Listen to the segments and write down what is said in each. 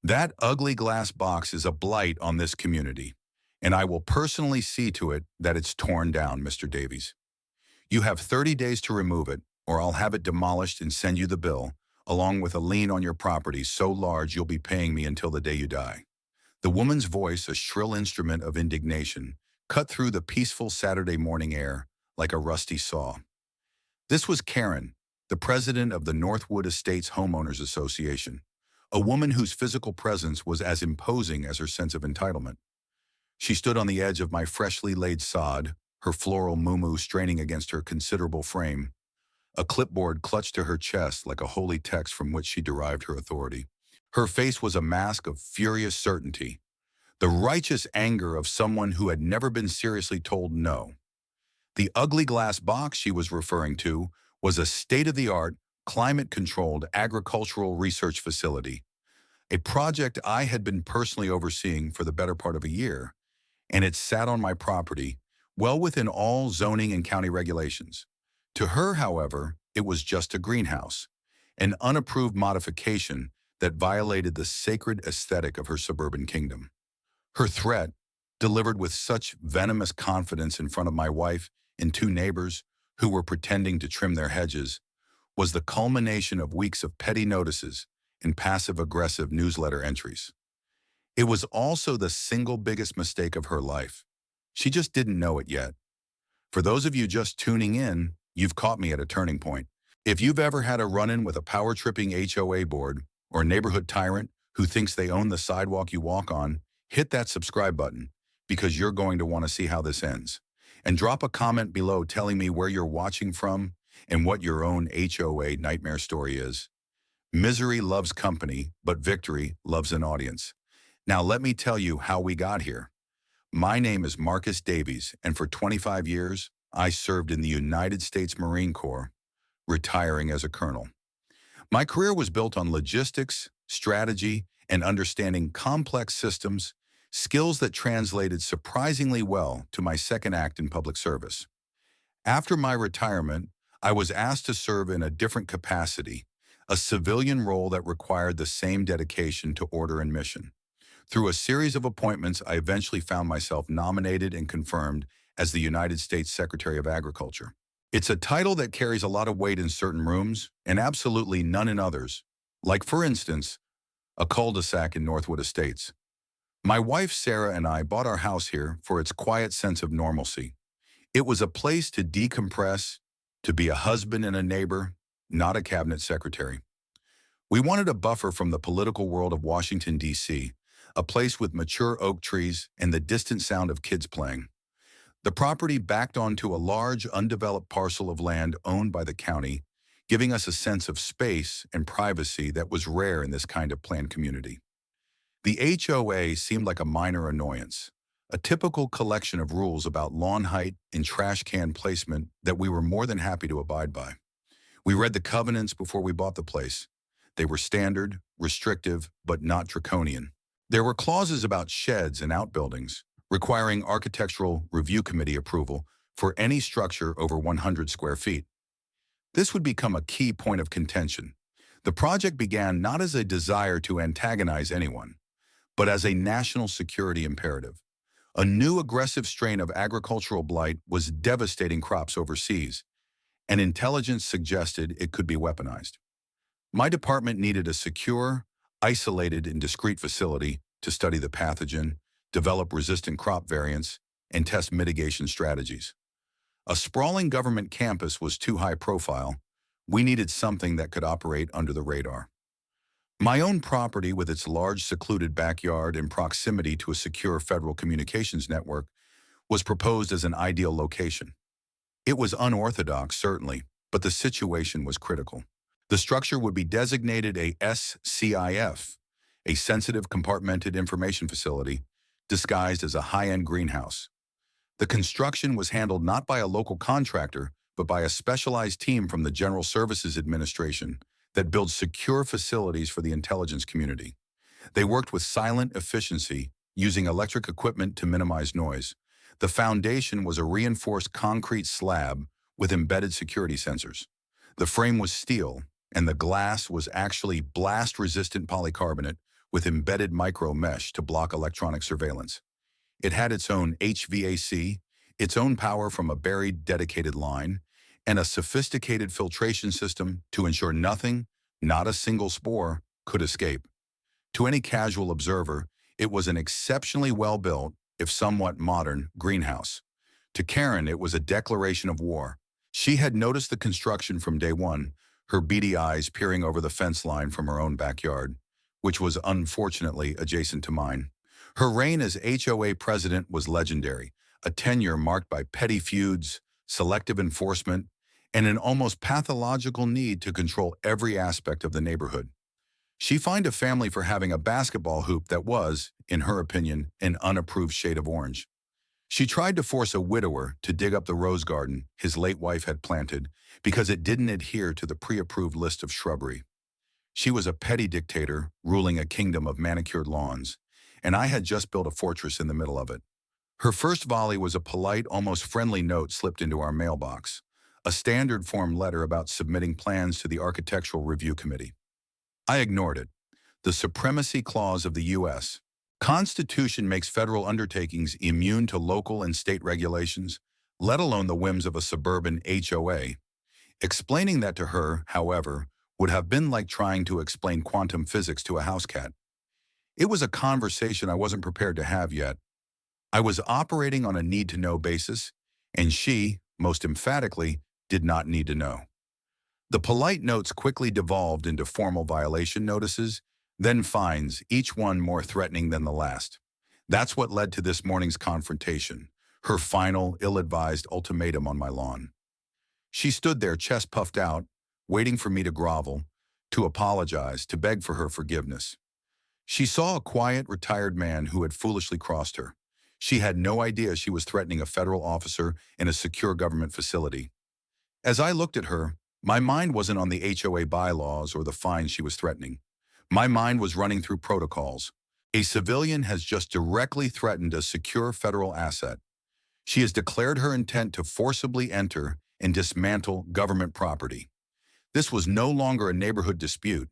That ugly glass box is a blight on this community, and I will personally see to it that it's torn down, Mr. Davies. You have 30 days to remove it, or I'll have it demolished and send you the bill, along with a lien on your property so large you'll be paying me until the day you die. The woman's voice, a shrill instrument of indignation, cut through the peaceful Saturday morning air like a rusty saw. This was Karen, the president of the Northwood Estates Homeowners Association, a woman whose physical presence was as imposing as her sense of entitlement. She stood on the edge of my freshly laid sod, her floral muumuu straining against her considerable frame, a clipboard clutched to her chest like a holy text from which she derived her authority. Her face was a mask of furious certainty, the righteous anger of someone who had never been seriously told no. The ugly glass box she was referring to was a state-of-the-art, climate-controlled agricultural research facility, a project I had been personally overseeing for the better part of a year, and it sat on my property, well within all zoning and county regulations. To her, however, it was just a greenhouse, an unapproved modification that violated the sacred aesthetic of her suburban kingdom. Her threat, delivered with such venomous confidence in front of my wife and two neighbors who were pretending to trim their hedges, was the culmination of weeks of petty notices and passive-aggressive newsletter entries. It was also the single biggest mistake of her life. She just didn't know it yet. For those of you just tuning in, you've caught me at a turning point. If you've ever had a run-in with a power-tripping HOA board or a neighborhood tyrant who thinks they own the sidewalk you walk on, hit that subscribe button because you're going to want to see how this ends. And drop a comment below telling me where you're watching from and what your own HOA nightmare story is. Misery loves company, but victory loves an audience. Now let me tell you how we got here. My name is Marcus Davies, and for 25 years, I served in the United States Marine Corps, retiring as a colonel. My career was built on logistics, strategy, and understanding complex systems, skills that translated surprisingly well to my second act in public service. After my retirement, I was asked to serve in a different capacity, a civilian role that required the same dedication to order and mission. Through a series of appointments, I eventually found myself nominated and confirmed as the United States Secretary of Agriculture. It's a title that carries a lot of weight in certain rooms and absolutely none in others, like, for instance, a cul-de-sac in Northwood Estates. My wife Sarah and I bought our house here for its quiet sense of normalcy. It was a place to decompress, to be a husband and a neighbor, not a cabinet secretary. We wanted a buffer from the political world of Washington, D.C., a place with mature oak trees and the distant sound of kids playing. The property backed onto a large, undeveloped parcel of land owned by the county, giving us a sense of space and privacy that was rare in this kind of planned community. The HOA seemed like a minor annoyance, a typical collection of rules about lawn height and trash can placement that we were more than happy to abide by. We read the covenants before we bought the place. They were standard, restrictive, but not draconian. There were clauses about sheds and outbuildings, requiring Architectural Review Committee approval for any structure over 100 square feet. This would become a key point of contention. The project began not as a desire to antagonize anyone, but as a national security imperative. A new aggressive strain of agricultural blight was devastating crops overseas, and intelligence suggested it could be weaponized. My department needed a secure, isolated, and discrete facility to study the pathogen, develop resistant crop variants, and test mitigation strategies. A sprawling government campus was too high profile. We needed something that could operate under the radar. My own property, with its large secluded backyard and proximity to a secure federal communications network, was proposed as an ideal location. It was unorthodox, certainly, but the situation was critical. The structure would be designated a SCIF, a sensitive compartmented information facility, disguised as a high-end greenhouse. The construction was handled not by a local contractor, but by a specialized team from the General Services Administration that builds secure facilities for the intelligence community. They worked with silent efficiency, using electric equipment to minimize noise. The foundation was a reinforced concrete slab with embedded security sensors. The frame was steel, and the glass was actually blast-resistant polycarbonate, with embedded micro mesh to block electronic surveillance. It had its own HVAC, its own power from a buried dedicated line, and a sophisticated filtration system to ensure nothing, not a single spore, could escape. To any casual observer, it was an exceptionally well-built, if somewhat modern, greenhouse. To Karen, it was a declaration of war. She had noticed the construction from day one, her beady eyes peering over the fence line from her own backyard, which was unfortunately adjacent to mine. Her reign as HOA president was legendary, a tenure marked by petty feuds, selective enforcement, and an almost pathological need to control every aspect of the neighborhood. She fined a family for having a basketball hoop that was, in her opinion, an unapproved shade of orange. She tried to force a widower to dig up the rose garden his late wife had planted because it didn't adhere to the pre-approved list of shrubbery. She was a petty dictator ruling a kingdom of manicured lawns, and I had just built a fortress in the middle of it. Her first volley was a polite, almost friendly note slipped into our mailbox, a standard form letter about submitting plans to the Architectural Review Committee. I ignored it. The supremacy clause of the U.S. Constitution makes federal undertakings immune to local and state regulations, let alone the whims of a suburban HOA. Explaining that to her, however, would have been like trying to explain quantum physics to a house cat. It was a conversation I wasn't prepared to have yet. I was operating on a need-to-know basis, and she, most emphatically, did not need to know. The polite notes quickly devolved into formal violation notices, then fines, each one more threatening than the last. That's what led to this morning's confrontation, her final, ill-advised ultimatum on my lawn. She stood there, chest puffed out, waiting for me to grovel, to apologize, to beg for her forgiveness. She saw a quiet, retired man who had foolishly crossed her. She had no idea she was threatening a federal officer in a secure government facility. As I looked at her, my mind wasn't on the HOA bylaws or the fines she was threatening. My mind was running through protocols. A civilian has just directly threatened a secure federal asset. She has declared her intent to forcibly enter and dismantle government property. This was no longer a neighborhood dispute.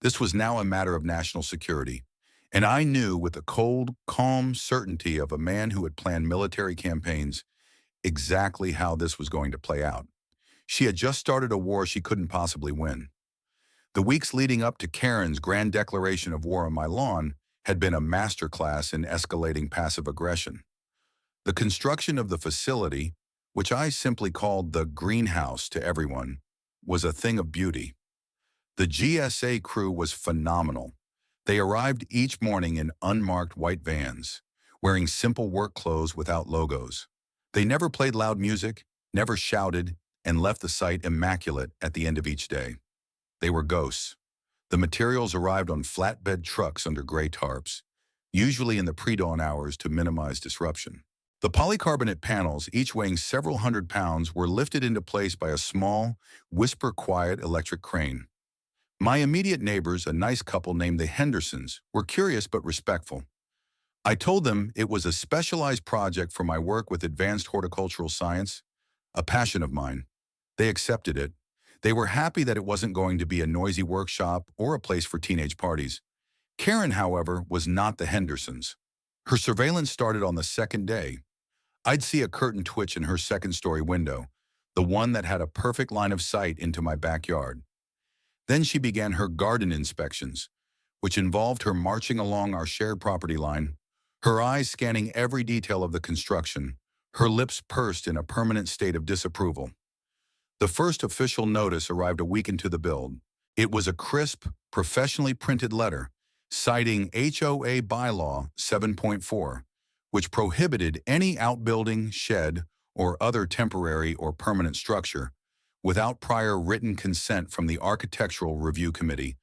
This was now a matter of national security. And I knew with the cold, calm certainty of a man who had planned military campaigns exactly how this was going to play out. She had just started a war she couldn't possibly win. The weeks leading up to Karen's grand declaration of war on my lawn had been a masterclass in escalating passive aggression. The construction of the facility, which I simply called the greenhouse to everyone, was a thing of beauty. The GSA crew was phenomenal. They arrived each morning in unmarked white vans, wearing simple work clothes without logos. They never played loud music, never shouted, and left the site immaculate at the end of each day. They were ghosts. The materials arrived on flatbed trucks under gray tarps, usually in the pre-dawn hours to minimize disruption. The polycarbonate panels, each weighing several hundred pounds, were lifted into place by a small, whisper-quiet electric crane. My immediate neighbors, a nice couple named the Hendersons, were curious but respectful. I told them it was a specialized project for my work with advanced horticultural science, a passion of mine. They accepted it. They were happy that it wasn't going to be a noisy workshop or a place for teenage parties. Karen, however, was not the Hendersons. Her surveillance started on the second day. I'd see a curtain twitch in her second-story window, the one that had a perfect line of sight into my backyard. Then she began her garden inspections, which involved her marching along our shared property line, her eyes scanning every detail of the construction, her lips pursed in a permanent state of disapproval. The first official notice arrived a week into the build. It was a crisp, professionally printed letter citing HOA Bylaw 7.4, which prohibited any outbuilding, shed, or other temporary or permanent structure without prior written consent from the Architectural Review Committee,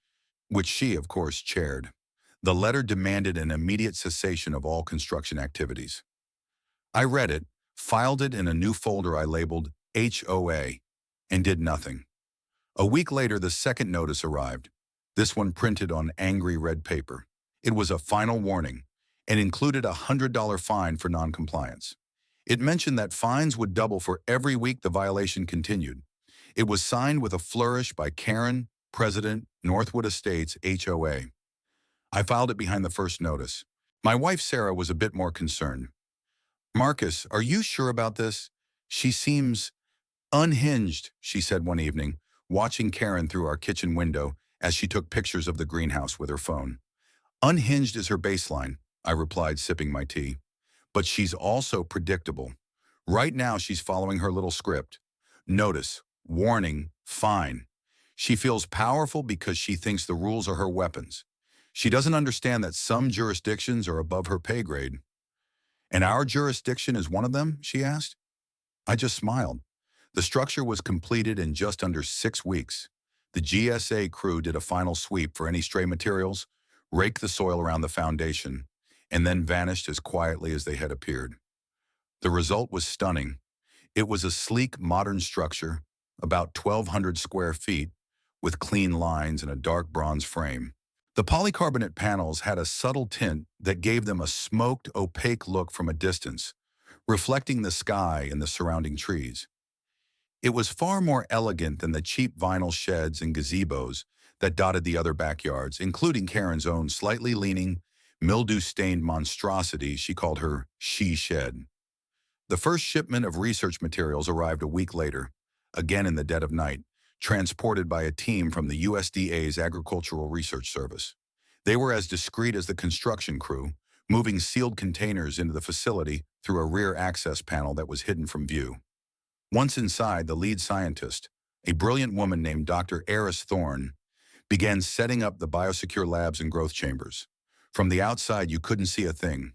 which she, of course, chaired. The letter demanded an immediate cessation of all construction activities. I read it, filed it in a new folder I labeled HOA, and did nothing. A week later, the second notice arrived, this one printed on angry red paper. It was a final warning and included a $100 fine for noncompliance. It mentioned that fines would double for every week the violation continued. It was signed with a flourish by Karen, President, Northwood Estates HOA. I filed it behind the first notice. My wife, Sarah, was a bit more concerned. Marcus, are you sure about this? She seems unhinged, she said one evening, watching Karen through our kitchen window as she took pictures of the greenhouse with her phone. Unhinged is her baseline, I replied, sipping my tea. But she's also predictable. Right now, she's following her little script. Notice, warning, fine. She feels powerful because she thinks the rules are her weapons. She doesn't understand that some jurisdictions are above her pay grade. And our jurisdiction is one of them, she asked. I just smiled. The structure was completed in just under 6 weeks. The GSA crew did a final sweep for any stray materials, raked the soil around the foundation, and then vanished as quietly as they had appeared. The result was stunning. It was a sleek, modern structure, about 1,200 square feet, with clean lines and a dark bronze frame. The polycarbonate panels had a subtle tint that gave them a smoked, opaque look from a distance, reflecting the sky and the surrounding trees. It was far more elegant than the cheap vinyl sheds and gazebos that dotted the other backyards, including Karen's own slightly leaning, mildew-stained monstrosity she called her she-shed. The first shipment of research materials arrived a week later, again in the dead of night, transported by a team from the USDA's Agricultural Research Service. They were as discreet as the construction crew, moving sealed containers into the facility through a rear access panel that was hidden from view. Once inside, the lead scientist, a brilliant woman named Dr. Eris Thorne, began setting up the biosecure labs and growth chambers. From the outside, you couldn't see a thing.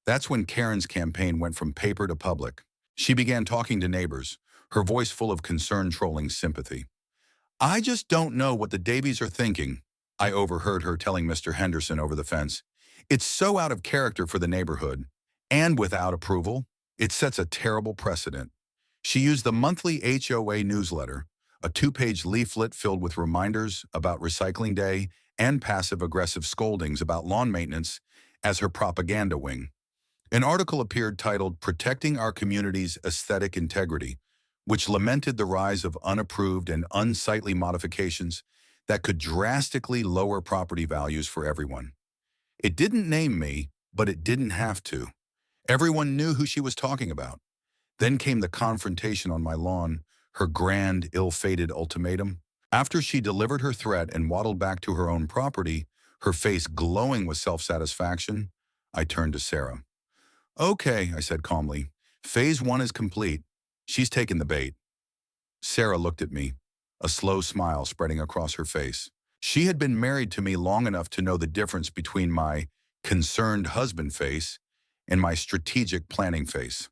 That's when Karen's campaign went from paper to public. She began talking to neighbors, her voice full of concerned trolling sympathy. I just don't know what the Davies are thinking, I overheard her telling Mr. Henderson over the fence. It's so out of character for the neighborhood. And without approval, it sets a terrible precedent. She used the monthly HOA newsletter, a 2-page leaflet filled with reminders about recycling day and passive-aggressive scoldings about lawn maintenance, as her propaganda wing. An article appeared titled Protecting Our Community's Aesthetic Integrity, which lamented the rise of unapproved and unsightly modifications that could drastically lower property values for everyone. It didn't name me, but it didn't have to. Everyone knew who she was talking about. Then came the confrontation on my lawn, her grand, ill-fated ultimatum. After she delivered her threat and waddled back to her own property, her face glowing with self-satisfaction, I turned to Sarah. Okay, I said calmly. Phase 1 is complete. She's taken the bait. Sarah looked at me, a slow smile spreading across her face. She had been married to me long enough to know the difference between my concerned husband face and my strategic planning face.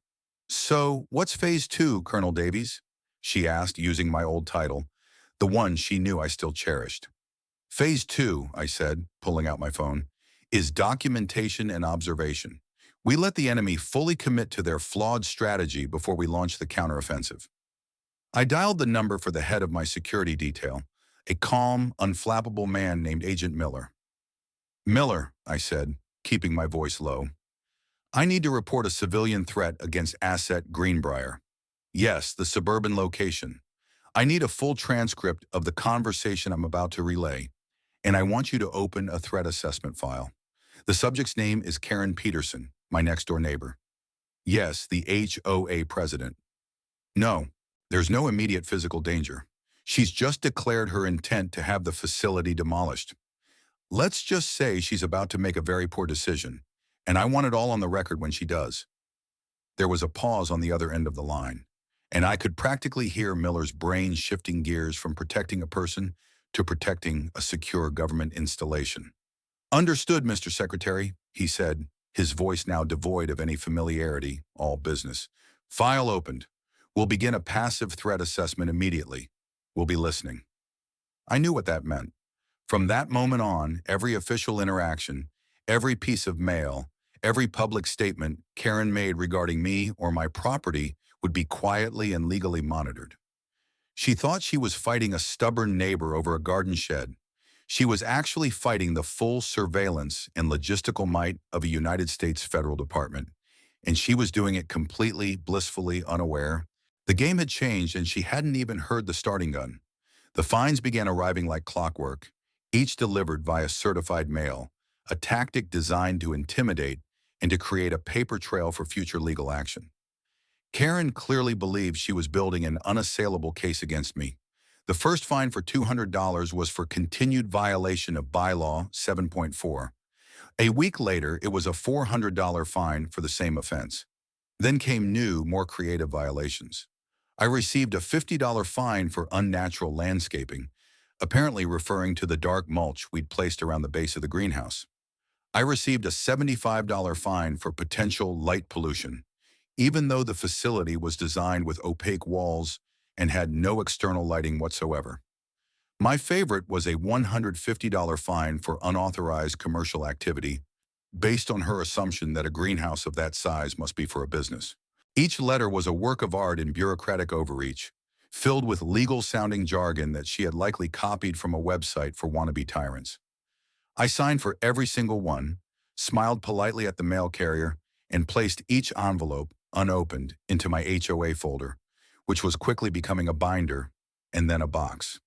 So, what's phase 2, Colonel Davies? She asked, using my old title, the one she knew I still cherished. Phase 2, I said, pulling out my phone, is documentation and observation. We let the enemy fully commit to their flawed strategy before we launch the counteroffensive. I dialed the number for the head of my security detail, a calm, unflappable man named Agent Miller. Miller, I said, keeping my voice low. I need to report a civilian threat against Asset Greenbrier. Yes, the suburban location. I need a full transcript of the conversation I'm about to relay, and I want you to open a threat assessment file. The subject's name is Karen Peterson, my next-door neighbor. Yes, the HOA president. No, there's no immediate physical danger. She's just declared her intent to have the facility demolished. Let's just say she's about to make a very poor decision, and I want it all on the record when she does. There was a pause on the other end of the line, and I could practically hear Miller's brain shifting gears from protecting a person to protecting a secure government installation. Understood, Mr. Secretary, he said, his voice now devoid of any familiarity, all business. File opened. We'll begin a passive threat assessment immediately. We'll be listening. I knew what that meant. From that moment on, every official interaction, every piece of mail, every public statement Karen made regarding me or my property would be quietly and legally monitored. She thought she was fighting a stubborn neighbor over a garden shed. She was actually fighting the full surveillance and logistical might of a United States federal department, and she was doing it completely, blissfully unaware. The game had changed, and she hadn't even heard the starting gun. The fines began arriving like clockwork, each delivered via certified mail, a tactic designed to intimidate and to create a paper trail for future legal action. Karen clearly believed she was building an unassailable case against me. The first fine for $200 was for continued violation of Bylaw 7.4. A week later, it was a $400 fine for the same offense. Then came new, more creative violations. I received a $50 fine for unnatural landscaping, apparently referring to the dark mulch we'd placed around the base of the greenhouse. I received a $75 fine for potential light pollution, even though the facility was designed with opaque walls and had no external lighting whatsoever. My favorite was a $150 fine for unauthorized commercial activity, based on her assumption that a greenhouse of that size must be for a business. Each letter was a work of art in bureaucratic overreach, filled with legal-sounding jargon that she had likely copied from a website for wannabe tyrants. I signed for every single one, smiled politely at the mail carrier, and placed each envelope, unopened, into my HOA folder, which was quickly becoming a binder and then a box.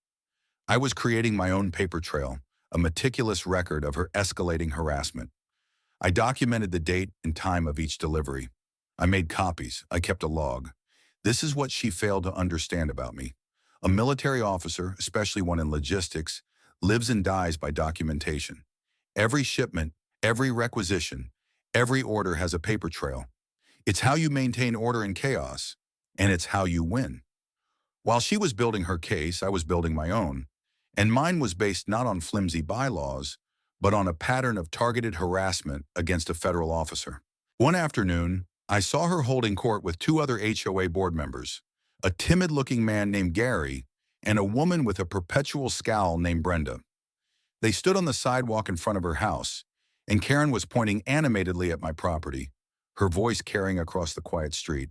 I was creating my own paper trail, a meticulous record of her escalating harassment. I documented the date and time of each delivery. I made copies. I kept a log. This is what she failed to understand about me. A military officer, especially one in logistics, lives and dies by documentation. Every shipment, every requisition, every order has a paper trail. It's how you maintain order in chaos, and it's how you win. While she was building her case, I was building my own, and mine was based not on flimsy bylaws, but on a pattern of targeted harassment against a federal officer. One afternoon, I saw her holding court with two other HOA board members, a timid-looking man named Gary and a woman with a perpetual scowl named Brenda. They stood on the sidewalk in front of her house, and Karen was pointing animatedly at my property, her voice carrying across the quiet street.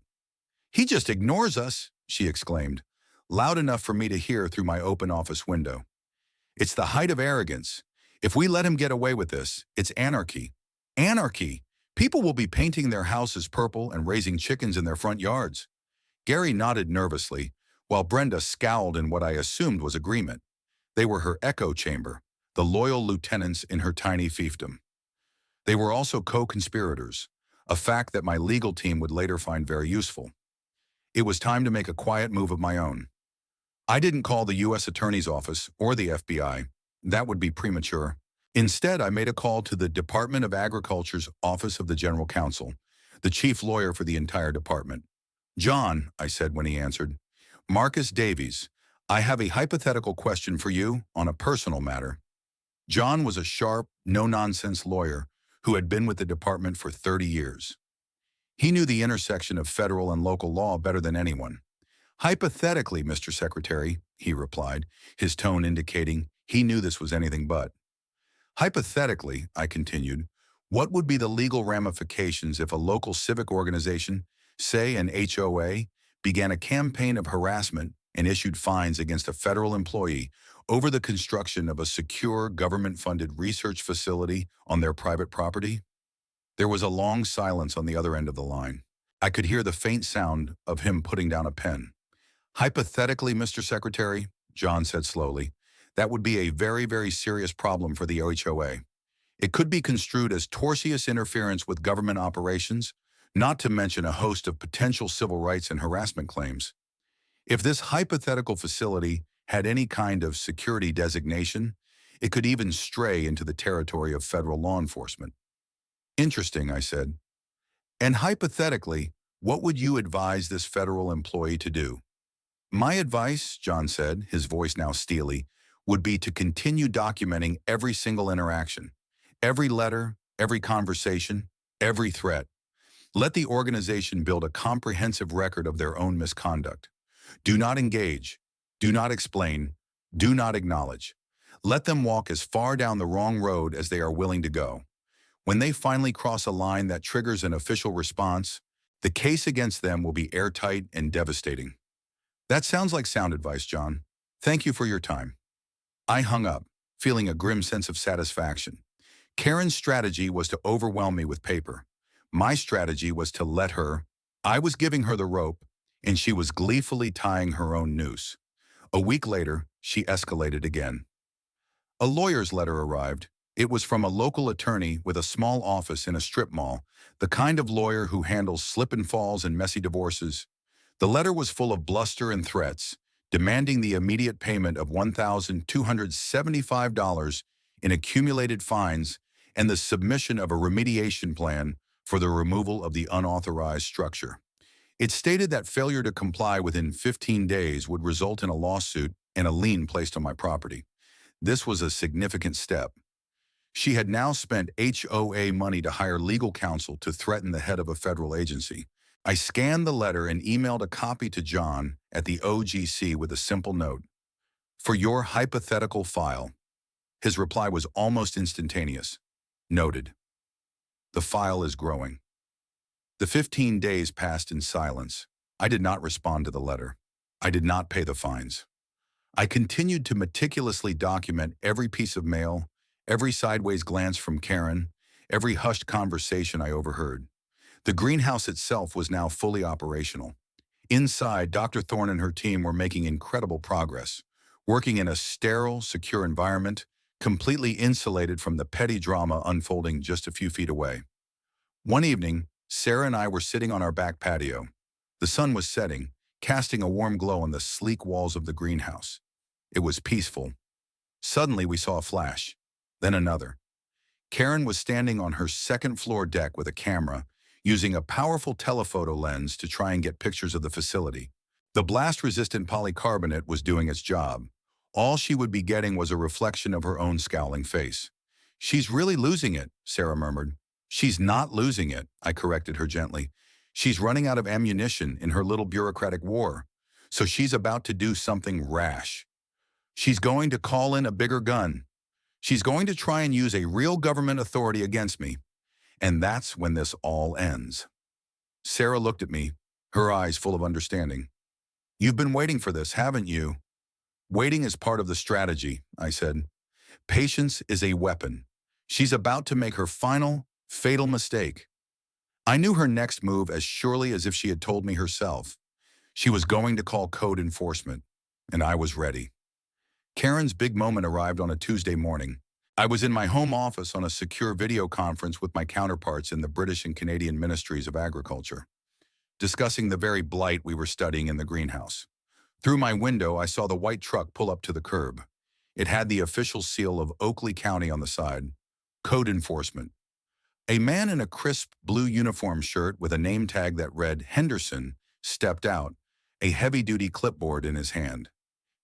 "He just ignores us," she exclaimed, loud enough for me to hear through my open office window. "It's the height of arrogance. If we let him get away with this, it's anarchy. Anarchy! People will be painting their houses purple and raising chickens in their front yards." Gary nodded nervously, while Brenda scowled in what I assumed was agreement. They were her echo chamber, the loyal lieutenants in her tiny fiefdom. They were also co-conspirators, a fact that my legal team would later find very useful. It was time to make a quiet move of my own. I didn't call the U.S. Attorney's Office or the FBI. That would be premature. Instead, I made a call to the Department of Agriculture's Office of the General Counsel, the chief lawyer for the entire department. "John," I said when he answered, "Marcus Davies, I have a hypothetical question for you on a personal matter." John was a sharp, no-nonsense lawyer who had been with the department for 30 years. He knew the intersection of federal and local law better than anyone. "Hypothetically, Mr. Secretary," he replied, his tone indicating he knew this was anything but. "Hypothetically," I continued, "what would be the legal ramifications if a local civic organization, say an HOA, began a campaign of harassment and issued fines against a federal employee over the construction of a secure government-funded research facility on their private property?" There was a long silence on the other end of the line. I could hear the faint sound of him putting down a pen. "Hypothetically, Mr. Secretary," John said slowly, "that would be a very, very serious problem for the HOA. It could be construed as tortious interference with government operations, not to mention a host of potential civil rights and harassment claims. If this hypothetical facility had any kind of security designation, it could even stray into the territory of federal law enforcement." "Interesting," I said. "And hypothetically, what would you advise this federal employee to do?" "My advice," John said, his voice now steely, "would be to continue documenting every single interaction, every letter, every conversation, every threat. Let the organization build a comprehensive record of their own misconduct. Do not engage. Do not explain. Do not acknowledge. Let them walk as far down the wrong road as they are willing to go. When they finally cross a line that triggers an official response, the case against them will be airtight and devastating." "That sounds like sound advice, John. Thank you for your time." I hung up, feeling a grim sense of satisfaction. Karen's strategy was to overwhelm me with paper. My strategy was to let her. I was giving her the rope, and she was gleefully tying her own noose. A week later, she escalated again. A lawyer's letter arrived, It was from a local attorney with a small office in a strip mall, the kind of lawyer who handles slip and falls and messy divorces. The letter was full of bluster and threats, demanding the immediate payment of $1,275 in accumulated fines and the submission of a remediation plan for the removal of the unauthorized structure. It stated that failure to comply within 15 days would result in a lawsuit and a lien placed on my property. This was a significant step. She had now spent HOA money to hire legal counsel to threaten the head of a federal agency. I scanned the letter and emailed a copy to John at the OGC with a simple note. For your hypothetical file. His reply was almost instantaneous. Noted. The file is growing. The 15 days passed in silence. I did not respond to the letter. I did not pay the fines. I continued to meticulously document every piece of mail, every sideways glance from Karen, every hushed conversation I overheard. The greenhouse itself was now fully operational. Inside, Dr. Thorne and her team were making incredible progress, working in a sterile, secure environment, completely insulated from the petty drama unfolding just a few feet away. One evening, Sarah and I were sitting on our back patio. The sun was setting, casting a warm glow on the sleek walls of the greenhouse. It was peaceful. Suddenly, we saw a flash, then another. Karen was standing on her second-floor deck with a camera, using a powerful telephoto lens to try and get pictures of the facility. The blast-resistant polycarbonate was doing its job. All she would be getting was a reflection of her own scowling face. "She's really losing it," Sarah murmured. "She's not losing it," I corrected her gently. "She's running out of ammunition in her little bureaucratic war. So she's about to do something rash. She's going to call in a bigger gun. She's going to try and use a real government authority against me. And that's when this all ends." Sarah looked at me, her eyes full of understanding. "You've been waiting for this, haven't you?" "Waiting is part of the strategy," I said. "Patience is a weapon. She's about to make her final, fatal mistake." I knew her next move as surely as if she had told me herself. She was going to call code enforcement, and I was ready. Karen's big moment arrived on a Tuesday morning. I was in my home office on a secure video conference with my counterparts in the British and Canadian Ministries of Agriculture, discussing the very blight we were studying in the greenhouse. Through my window, I saw the white truck pull up to the curb. It had the official seal of Oakley County on the side. Code enforcement. A man in a crisp blue uniform shirt with a name tag that read Henderson stepped out, a heavy-duty clipboard in his hand.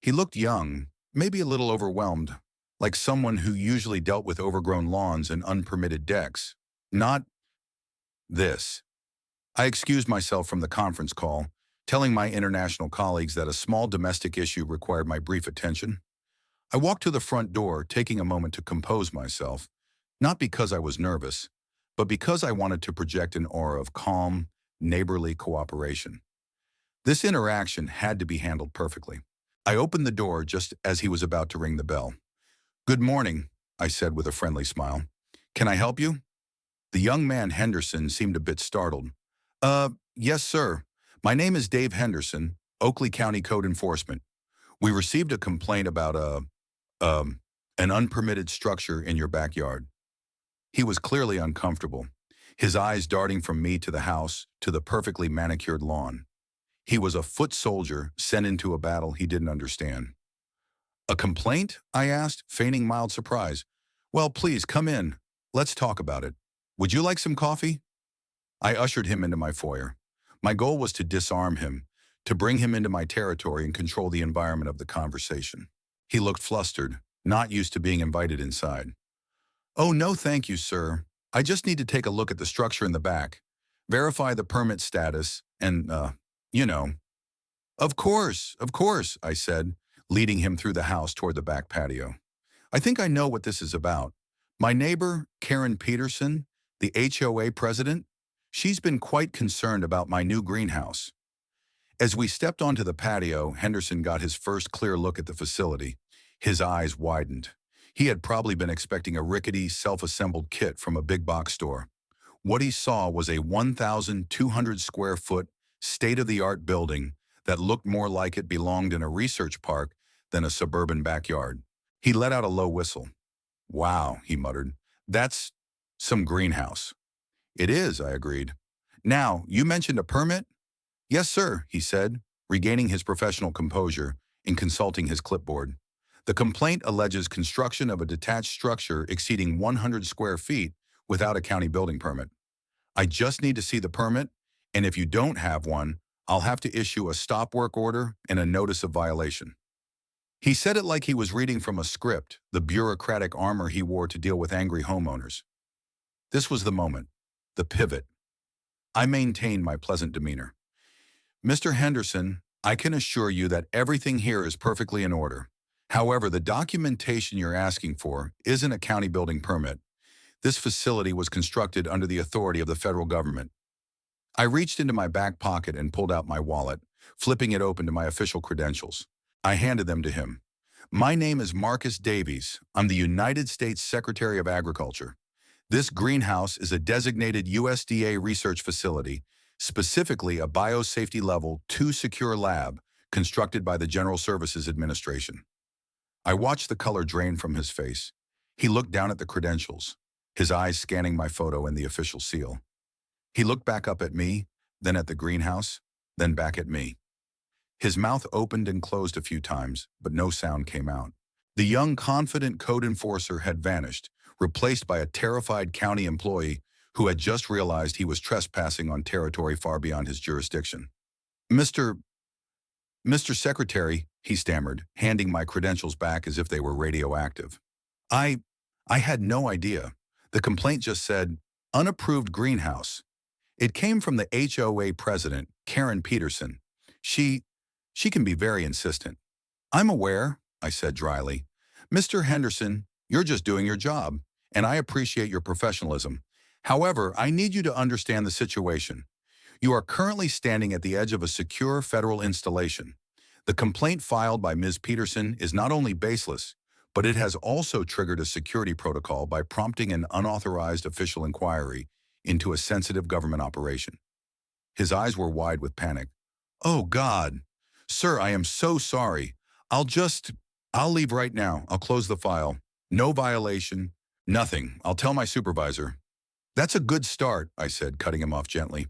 He looked young, maybe a little overwhelmed, like someone who usually dealt with overgrown lawns and unpermitted decks. Not this. I excused myself from the conference call, telling my international colleagues that a small domestic issue required my brief attention. I walked to the front door, taking a moment to compose myself, not because I was nervous, but because I wanted to project an aura of calm, neighborly cooperation. This interaction had to be handled perfectly. I opened the door just as he was about to ring the bell. "Good morning," I said with a friendly smile. "Can I help you?" The young man Henderson seemed a bit startled. Yes, sir. My name is Dave Henderson, Oakley County Code Enforcement. We received a complaint about an unpermitted structure in your backyard." He was clearly uncomfortable, his eyes darting from me to the house to the perfectly manicured lawn. He was a foot soldier sent into a battle he didn't understand. "A complaint?" I asked, feigning mild surprise. "Well, please, come in. Let's talk about it. Would you like some coffee?" I ushered him into my foyer. My goal was to disarm him, to bring him into my territory and control the environment of the conversation. He looked flustered, not used to being invited inside. "Oh, no, thank you, sir. I just need to take a look at the structure in the back, verify the permit status, and, you know." Of course," I said, leading him through the house toward the back patio. "I think I know what this is about. My neighbor, Karen Peterson, the HOA president, she's been quite concerned about my new greenhouse." As we stepped onto the patio, Henderson got his first clear look at the facility. His eyes widened. He had probably been expecting a rickety, self-assembled kit from a big box store. What he saw was a 1,200 square foot, state-of-the-art building that looked more like it belonged in a research park than a suburban backyard. He let out a low whistle. Wow, he muttered. That's some greenhouse. It is, I agreed. Now, you mentioned a permit? Yes, sir, he said, regaining his professional composure and consulting his clipboard. The complaint alleges construction of a detached structure exceeding 100 square feet without a county building permit. I just need to see the permit, and if you don't have one, I'll have to issue a stop work order and a notice of violation. He said it like he was reading from a script, the bureaucratic armor he wore to deal with angry homeowners. This was the moment, the pivot. I maintained my pleasant demeanor. Mr. Henderson, I can assure you that everything here is perfectly in order. However, the documentation you're asking for isn't a county building permit. This facility was constructed under the authority of the federal government. I reached into my back pocket and pulled out my wallet, flipping it open to my official credentials. I handed them to him. My name is Marcus Davies. I'm the United States Secretary of Agriculture. This greenhouse is a designated USDA research facility, specifically a biosafety level 2 secure lab constructed by the General Services Administration. I watched the color drain from his face. He looked down at the credentials, his eyes scanning my photo and the official seal. He looked back up at me, then at the greenhouse, then back at me. His mouth opened and closed a few times, but no sound came out. The young, confident code enforcer had vanished, replaced by a terrified county employee who had just realized he was trespassing on territory far beyond his jurisdiction. Mr. Secretary, he stammered, handing my credentials back as if they were radioactive. I had no idea. The complaint just said, unapproved greenhouse. It came from the HOA president, Karen Peterson. She can be very insistent. I'm aware, I said dryly. Mr. Henderson, you're just doing your job, and I appreciate your professionalism. However, I need you to understand the situation. You are currently standing at the edge of a secure federal installation. The complaint filed by Ms. Peterson is not only baseless, but it has also triggered a security protocol by prompting an unauthorized official inquiry into a sensitive government operation. His eyes were wide with panic. Oh, God. Sir, I am so sorry. I'll leave right now. I'll close the file. No violation. Nothing. I'll tell my supervisor. That's a good start, I said, cutting him off gently.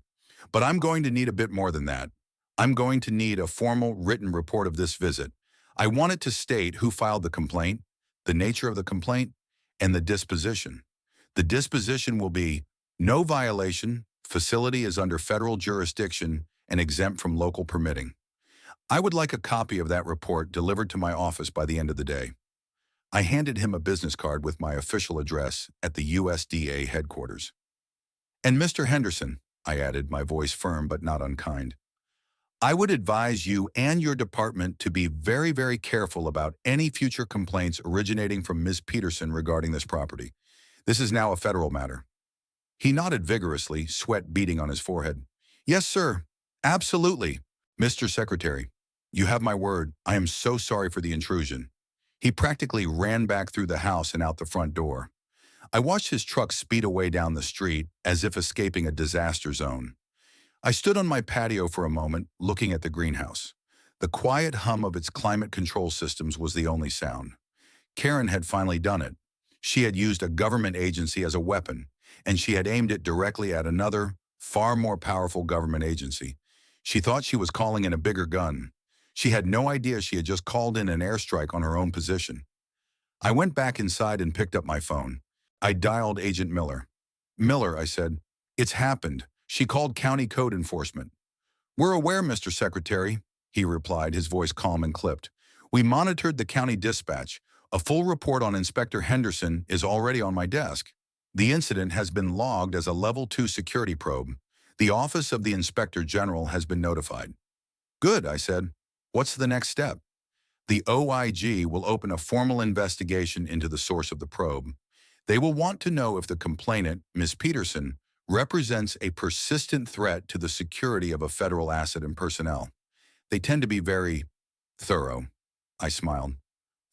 But I'm going to need a bit more than that. I'm going to need a formal written report of this visit. I want it to state who filed the complaint, the nature of the complaint, and the disposition. The disposition will be no violation, facility is under federal jurisdiction and exempt from local permitting. I would like a copy of that report delivered to my office by the end of the day. I handed him a business card with my official address at the USDA headquarters. And Mr. Henderson, I added, my voice firm but not unkind, I would advise you and your department to be very, very careful about any future complaints originating from Ms. Peterson regarding this property. This is now a federal matter. He nodded vigorously, sweat beading on his forehead. Yes, sir. Absolutely. Mr. Secretary, you have my word. I am so sorry for the intrusion. He practically ran back through the house and out the front door. I watched his truck speed away down the street as if escaping a disaster zone. I stood on my patio for a moment, looking at the greenhouse. The quiet hum of its climate control systems was the only sound. Karen had finally done it. She had used a government agency as a weapon, and she had aimed it directly at another, far more powerful government agency. She thought she was calling in a bigger gun. She had no idea she had just called in an airstrike on her own position. I went back inside and picked up my phone. I dialed Agent Miller. Miller, I said, it's happened. She called County Code Enforcement. We're aware, Mr. Secretary, he replied, his voice calm and clipped. We monitored the county dispatch. A full report on Inspector Henderson is already on my desk. The incident has been logged as a Level 2 security probe. The Office of the Inspector General has been notified. Good, I said. What's the next step? The OIG will open a formal investigation into the source of the probe. They will want to know if the complainant, Ms. Peterson, represents a persistent threat to the security of a federal asset and personnel. They tend to be very thorough. I smiled.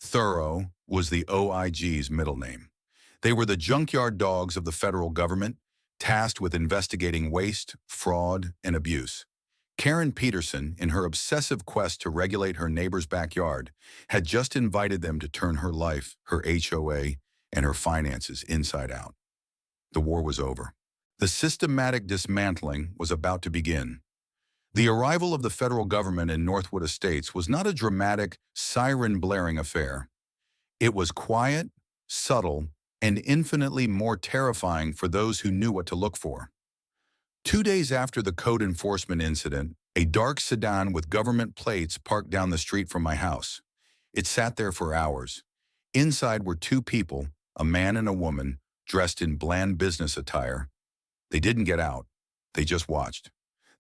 Thorough was the OIG's middle name. They were the junkyard dogs of the federal government, tasked with investigating waste, fraud, and abuse. Karen Peterson, in her obsessive quest to regulate her neighbor's backyard, had just invited them to turn her life, her HOA, and her finances inside out. The war was over. The systematic dismantling was about to begin. The arrival of the federal government in Northwood Estates was not a dramatic, siren-blaring affair. It was quiet, subtle, and infinitely more terrifying for those who knew what to look for. 2 days after the code enforcement incident, a dark sedan with government plates parked down the street from my house. It sat there for hours. Inside were two people, a man and a woman, dressed in bland business attire. They didn't get out. They just watched.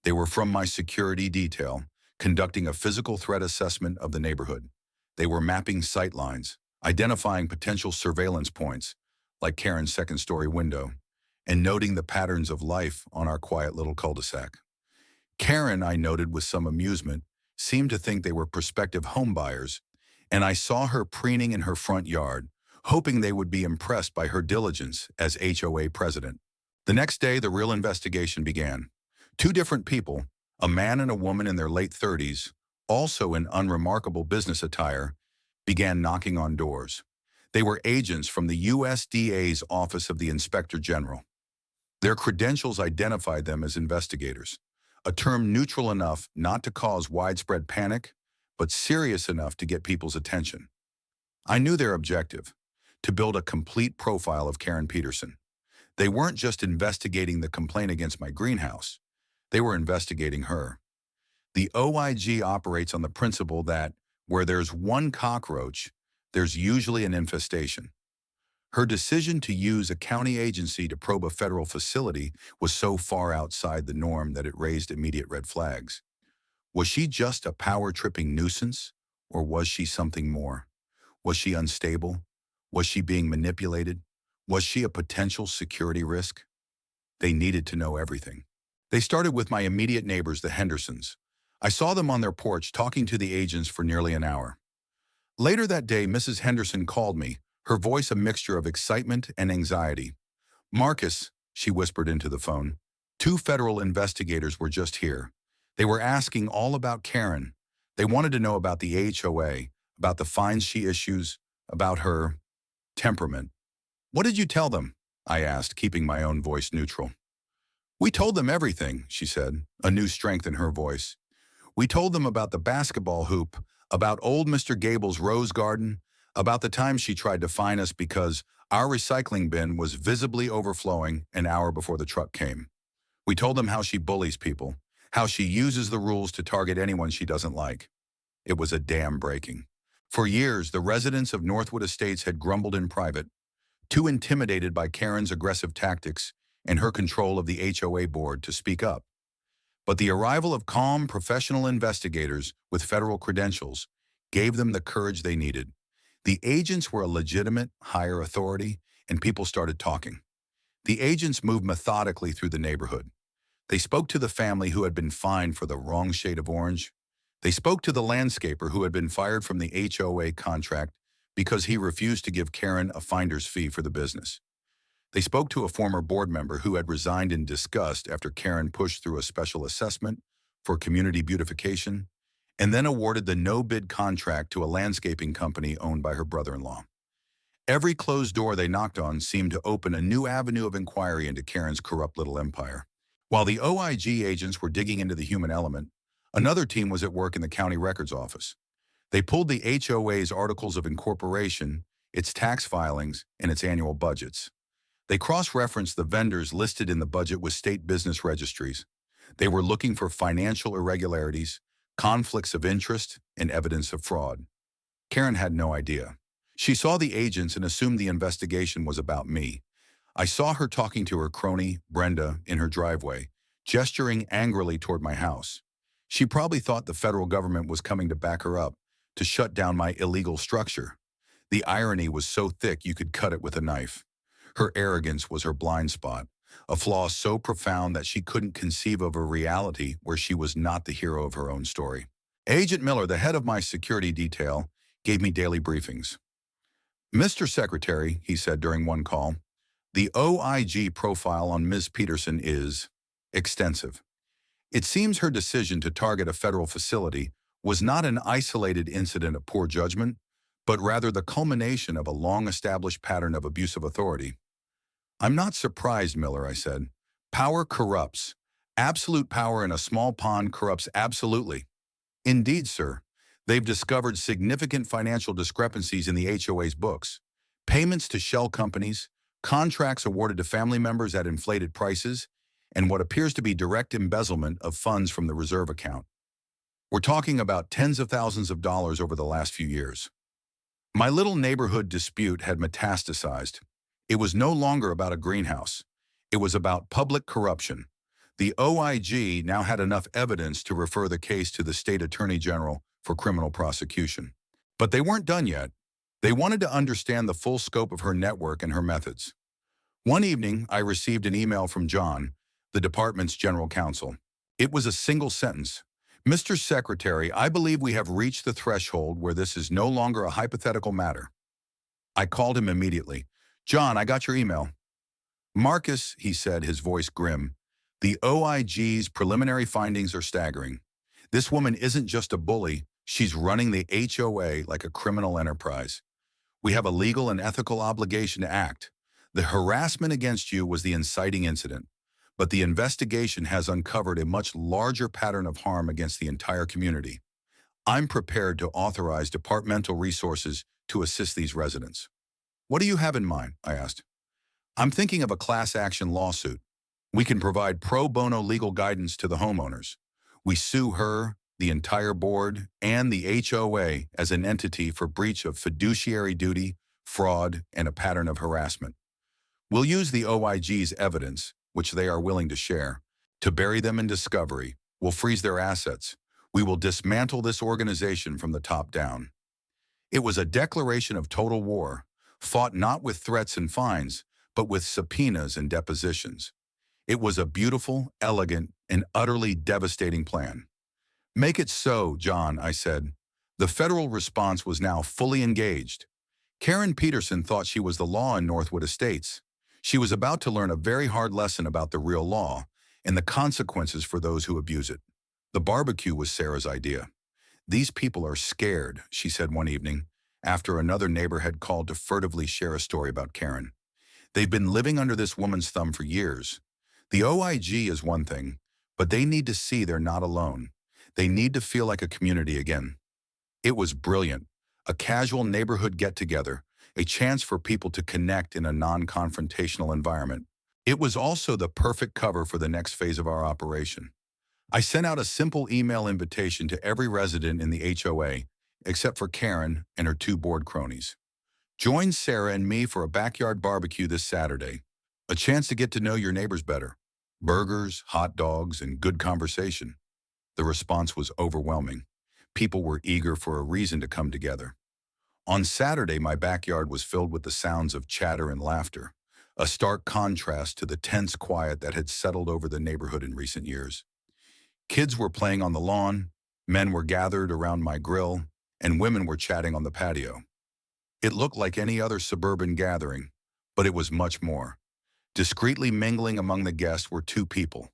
They were from my security detail, conducting a physical threat assessment of the neighborhood. They were mapping sight lines, identifying potential surveillance points, like Karen's second-story window, and noting the patterns of life on our quiet little cul-de-sac. Karen, I noted with some amusement, seemed to think they were prospective homebuyers, and I saw her preening in her front yard, hoping they would be impressed by her diligence as HOA president. The next day, the real investigation began. Two different people, a man and a woman in their late 30s, also in unremarkable business attire, began knocking on doors. They were agents from the USDA's Office of the Inspector General. Their credentials identified them as investigators, a term neutral enough not to cause widespread panic, but serious enough to get people's attention. I knew their objective, to build a complete profile of Karen Peterson. They weren't just investigating the complaint against my greenhouse. They were investigating her. The OIG operates on the principle that where there's one cockroach, there's usually an infestation. Her decision to use a county agency to probe a federal facility was so far outside the norm that it raised immediate red flags. Was she just a power-tripping nuisance, or was she something more? Was she unstable? Was she being manipulated? Was she a potential security risk? They needed to know everything. They started with my immediate neighbors, the Hendersons. I saw them on their porch talking to the agents for nearly an hour. Later that day, Mrs. Henderson called me, her voice a mixture of excitement and anxiety. "Marcus," she whispered into the phone, "two federal investigators were just here. They were asking all about Karen. They wanted to know about the HOA, about the fines she issues, about her temperament." "What did you tell them?" I asked, keeping my own voice neutral. "We told them everything," she said, a new strength in her voice. "We told them about the basketball hoop, about old Mr. Gable's rose garden, about the time she tried to fine us because our recycling bin was visibly overflowing an hour before the truck came. We told them how she bullies people, how she uses the rules to target anyone she doesn't like. It was a dam breaking. For years, the residents of Northwood Estates had grumbled in private, too intimidated by Karen's aggressive tactics and her control of the HOA board to speak up. But the arrival of calm, professional investigators with federal credentials gave them the courage they needed. The agents were a legitimate, higher authority, and people started talking. The agents moved methodically through the neighborhood. They spoke to the family who had been fined for the wrong shade of orange. They spoke to the landscaper who had been fired from the HOA contract because he refused to give Karen a finder's fee for the business. They spoke to a former board member who had resigned in disgust after Karen pushed through a special assessment for community beautification, and then awarded the no-bid contract to a landscaping company owned by her brother-in-law. Every closed door they knocked on seemed to open a new avenue of inquiry into Karen's corrupt little empire. While the OIG agents were digging into the human element, another team was at work in the county records office. They pulled the HOA's articles of incorporation, its tax filings, and its annual budgets. They cross-referenced the vendors listed in the budget with state business registries. They were looking for financial irregularities, conflicts of interest, and evidence of fraud. Karen had no idea. She saw the agents and assumed the investigation was about me. I saw her talking to her crony, Brenda, in her driveway, gesturing angrily toward my house. She probably thought the federal government was coming to back her up, to shut down my illegal structure. The irony was so thick you could cut it with a knife. Her arrogance was her blind spot, a flaw so profound that she couldn't conceive of a reality where she was not the hero of her own story. Agent Miller, the head of my security detail, gave me daily briefings. "Mr. Secretary," he said during one call, "the OIG profile on Ms. Peterson is extensive. It seems her decision to target a federal facility was not an isolated incident of poor judgment, but rather the culmination of a long-established pattern of abusive authority. I'm not surprised, Miller, I said. Power corrupts. Absolute power in a small pond corrupts absolutely. Indeed, sir. They've discovered significant financial discrepancies in the HOA's books. Payments to shell companies, contracts awarded to family members at inflated prices, and what appears to be direct embezzlement of funds from the reserve account. We're talking about tens of thousands of dollars over the last few years. My little neighborhood dispute had metastasized. It was no longer about a greenhouse. It was about public corruption. The OIG now had enough evidence to refer the case to the state attorney general for criminal prosecution. But they weren't done yet. They wanted to understand the full scope of her network and her methods. One evening, I received an email from John, the department's general counsel. It was a single sentence. Mr. Secretary, I believe we have reached the threshold where this is no longer a hypothetical matter. I called him immediately. John, I got your email. Marcus, he said, his voice grim, the OIG's preliminary findings are staggering. This woman isn't just a bully, she's running the HOA like a criminal enterprise. We have a legal and ethical obligation to act. The harassment against you was the inciting incident, but the investigation has uncovered a much larger pattern of harm against the entire community. I'm prepared to authorize departmental resources to assist these residents. What do you have in mind? I asked. I'm thinking of a class action lawsuit. We can provide pro bono legal guidance to the homeowners. We sue her, the entire board, and the HOA as an entity for breach of fiduciary duty, fraud, and a pattern of harassment. We'll use the OIG's evidence, which they are willing to share, to bury them in discovery. We'll freeze their assets. We will dismantle this organization from the top down. It was a declaration of total war, fought not with threats and fines, but with subpoenas and depositions. It was a beautiful, elegant, and utterly devastating plan. Make it so, John, I said. The federal response was now fully engaged. Karen Peterson thought she was the law in Northwood Estates. She was about to learn a very hard lesson about the real law and the consequences for those who abuse it. The barbecue was Sarah's idea. These people are scared, she said one evening, after another neighbor had called to furtively share a story about Karen. They've been living under this woman's thumb for years. The OIG is one thing, but they need to see they're not alone. They need to feel like a community again. It was brilliant, a casual neighborhood get-together, a chance for people to connect in a non-confrontational environment. It was also the perfect cover for the next phase of our operation. I sent out a simple email invitation to every resident in the HOA, except for Karen and her two board cronies. Join Sarah and me for a backyard barbecue this Saturday. A chance to get to know your neighbors better. Burgers, hot dogs, and good conversation. The response was overwhelming. People were eager for a reason to come together. On Saturday, my backyard was filled with the sounds of chatter and laughter, a stark contrast to the tense quiet that had settled over the neighborhood in recent years. Kids were playing on the lawn, men were gathered around my grill, and women were chatting on the patio. It looked like any other suburban gathering, but it was much more. Discreetly mingling among the guests were two people.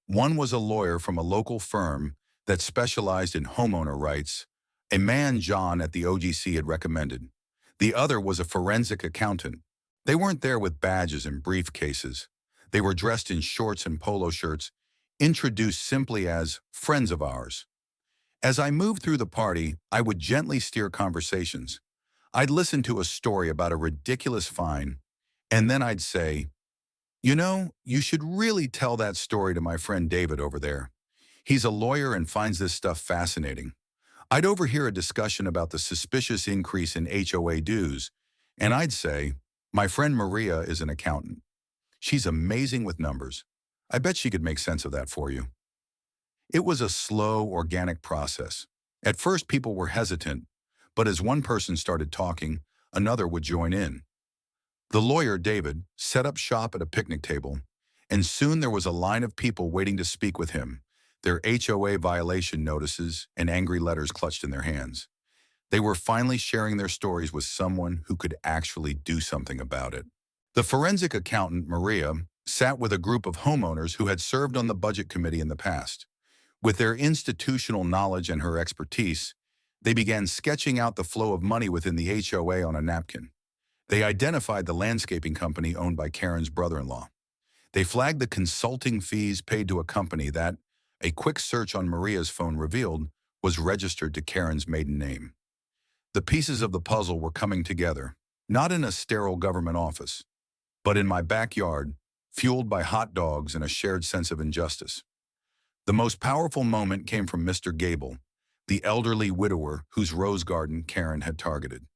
One was a lawyer from a local firm that specialized in homeowner rights, a man John at the OGC had recommended. The other was a forensic accountant. They weren't there with badges and briefcases. They were dressed in shorts and polo shirts, introduced simply as friends of ours. As I moved through the party, I would gently steer conversations. I'd listen to a story about a ridiculous fine, and then I'd say, you know, you should really tell that story to my friend David over there. He's a lawyer and finds this stuff fascinating. I'd overhear a discussion about the suspicious increase in HOA dues, and I'd say, my friend Maria is an accountant. She's amazing with numbers. I bet she could make sense of that for you. It was a slow, organic process. At first, people were hesitant, but as one person started talking, another would join in. The lawyer, David, set up shop at a picnic table, and soon there was a line of people waiting to speak with him, their HOA violation notices and angry letters clutched in their hands. They were finally sharing their stories with someone who could actually do something about it. The forensic accountant, Maria, sat with a group of homeowners who had served on the budget committee in the past. With their institutional knowledge and her expertise, They began sketching out the flow of money within the HOA on a napkin. They identified the landscaping company owned by Karen's brother-in-law. They flagged the consulting fees paid to a company that, a quick search on Maria's phone revealed, was registered to Karen's maiden name. The pieces of the puzzle were coming together, not in a sterile government office, but in my backyard, fueled by hot dogs and a shared sense of injustice. The most powerful moment came from Mr. Gable, the elderly widower whose rose garden Karen had targeted.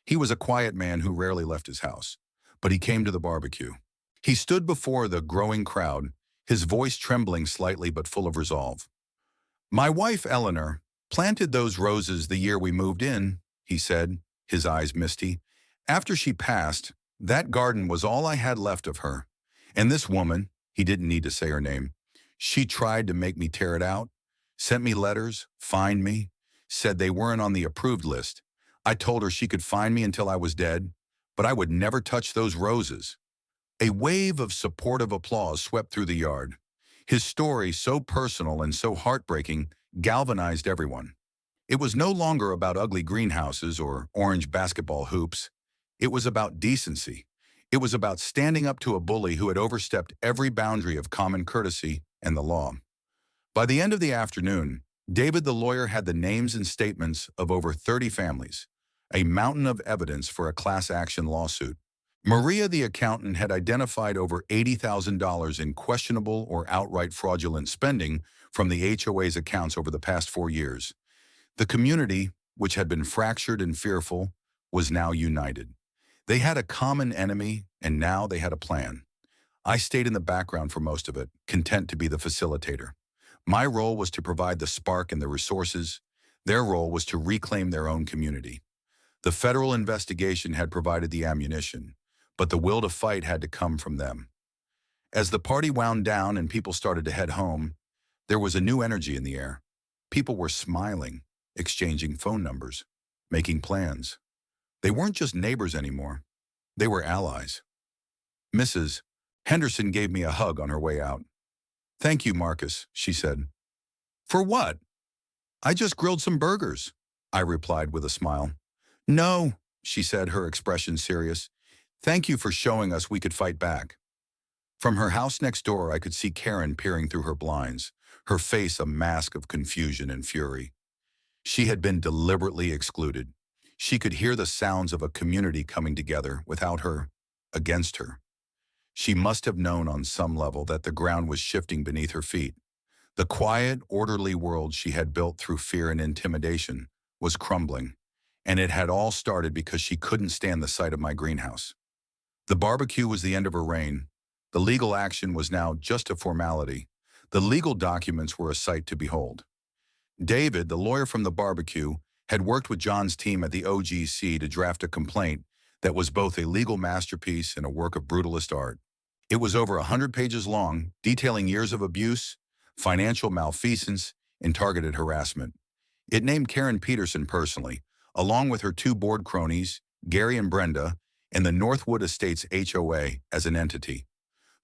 He was a quiet man who rarely left his house, but he came to the barbecue. He stood before the growing crowd, his voice trembling slightly but full of resolve. "My wife, Eleanor, planted those roses the year we moved in," he said, his eyes misty. "After she passed, that garden was all I had left of her. And this woman," he didn't need to say her name, "she tried to make me tear it out, sent me letters, fined me, said they weren't on the approved list. I told her she could fine me until I was dead, but I would never touch those roses." A wave of supportive applause swept through the yard. His story, so personal and so heartbreaking, galvanized everyone. It was no longer about ugly greenhouses or orange basketball hoops. It was about decency. It was about standing up to a bully who had overstepped every boundary of common courtesy and the law. By the end of the afternoon, David the lawyer had the names and statements of over 30 families, a mountain of evidence for a class action lawsuit. Maria the accountant had identified over $80,000 in questionable or outright fraudulent spending from the HOA's accounts over the past 4 years. The community, which had been fractured and fearful, was now united. They had a common enemy, and now they had a plan. I stayed in the background for most of it, content to be the facilitator. My role was to provide the spark and the resources. Their role was to reclaim their own community. The federal investigation had provided the ammunition, but the will to fight had to come from them. As the party wound down and people started to head home, there was a new energy in the air. People were smiling, exchanging phone numbers, making plans. They weren't just neighbors anymore. They were allies. Mrs. Henderson gave me a hug on her way out. "Thank you, Marcus," she said. "For what?" "I just grilled some burgers," I replied with a smile. "No," she said, her expression serious. "Thank you for showing us we could fight back." From her house next door, I could see Karen peering through her blinds, her face a mask of confusion and fury. She had been deliberately excluded. She could hear the sounds of a community coming together without her, against her. She must have known on some level that the ground was shifting beneath her feet. The quiet, orderly world she had built through fear and intimidation was crumbling, and it had all started because she couldn't stand the sight of my greenhouse. The barbecue was the end of her reign. The legal action was now just a formality. The legal documents were a sight to behold. David, the lawyer from the barbecue, had worked with John's team at the OGC to draft a complaint that was both a legal masterpiece and a work of brutalist art. It was over 100 pages long, detailing years of abuse, financial malfeasance, and targeted harassment. It named Karen Peterson personally, along with her 2 board cronies, Gary and Brenda, and the Northwood Estates HOA as an entity.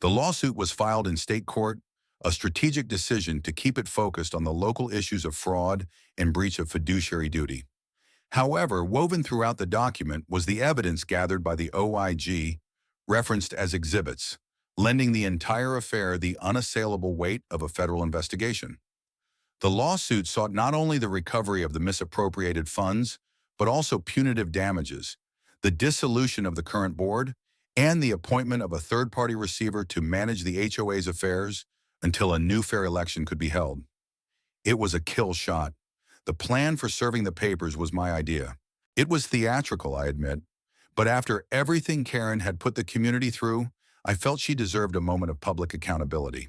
The lawsuit was filed in state court, a strategic decision to keep it focused on the local issues of fraud and breach of fiduciary duty. However, woven throughout the document was the evidence gathered by the OIG, referenced as exhibits, lending the entire affair the unassailable weight of a federal investigation. The lawsuit sought not only the recovery of the misappropriated funds, but also punitive damages, the dissolution of the current board, and the appointment of a third-party receiver to manage the HOA's affairs until a new fair election could be held. It was a kill shot. The plan for serving the papers was my idea. It was theatrical, I admit, but after everything Karen had put the community through, I felt she deserved a moment of public accountability.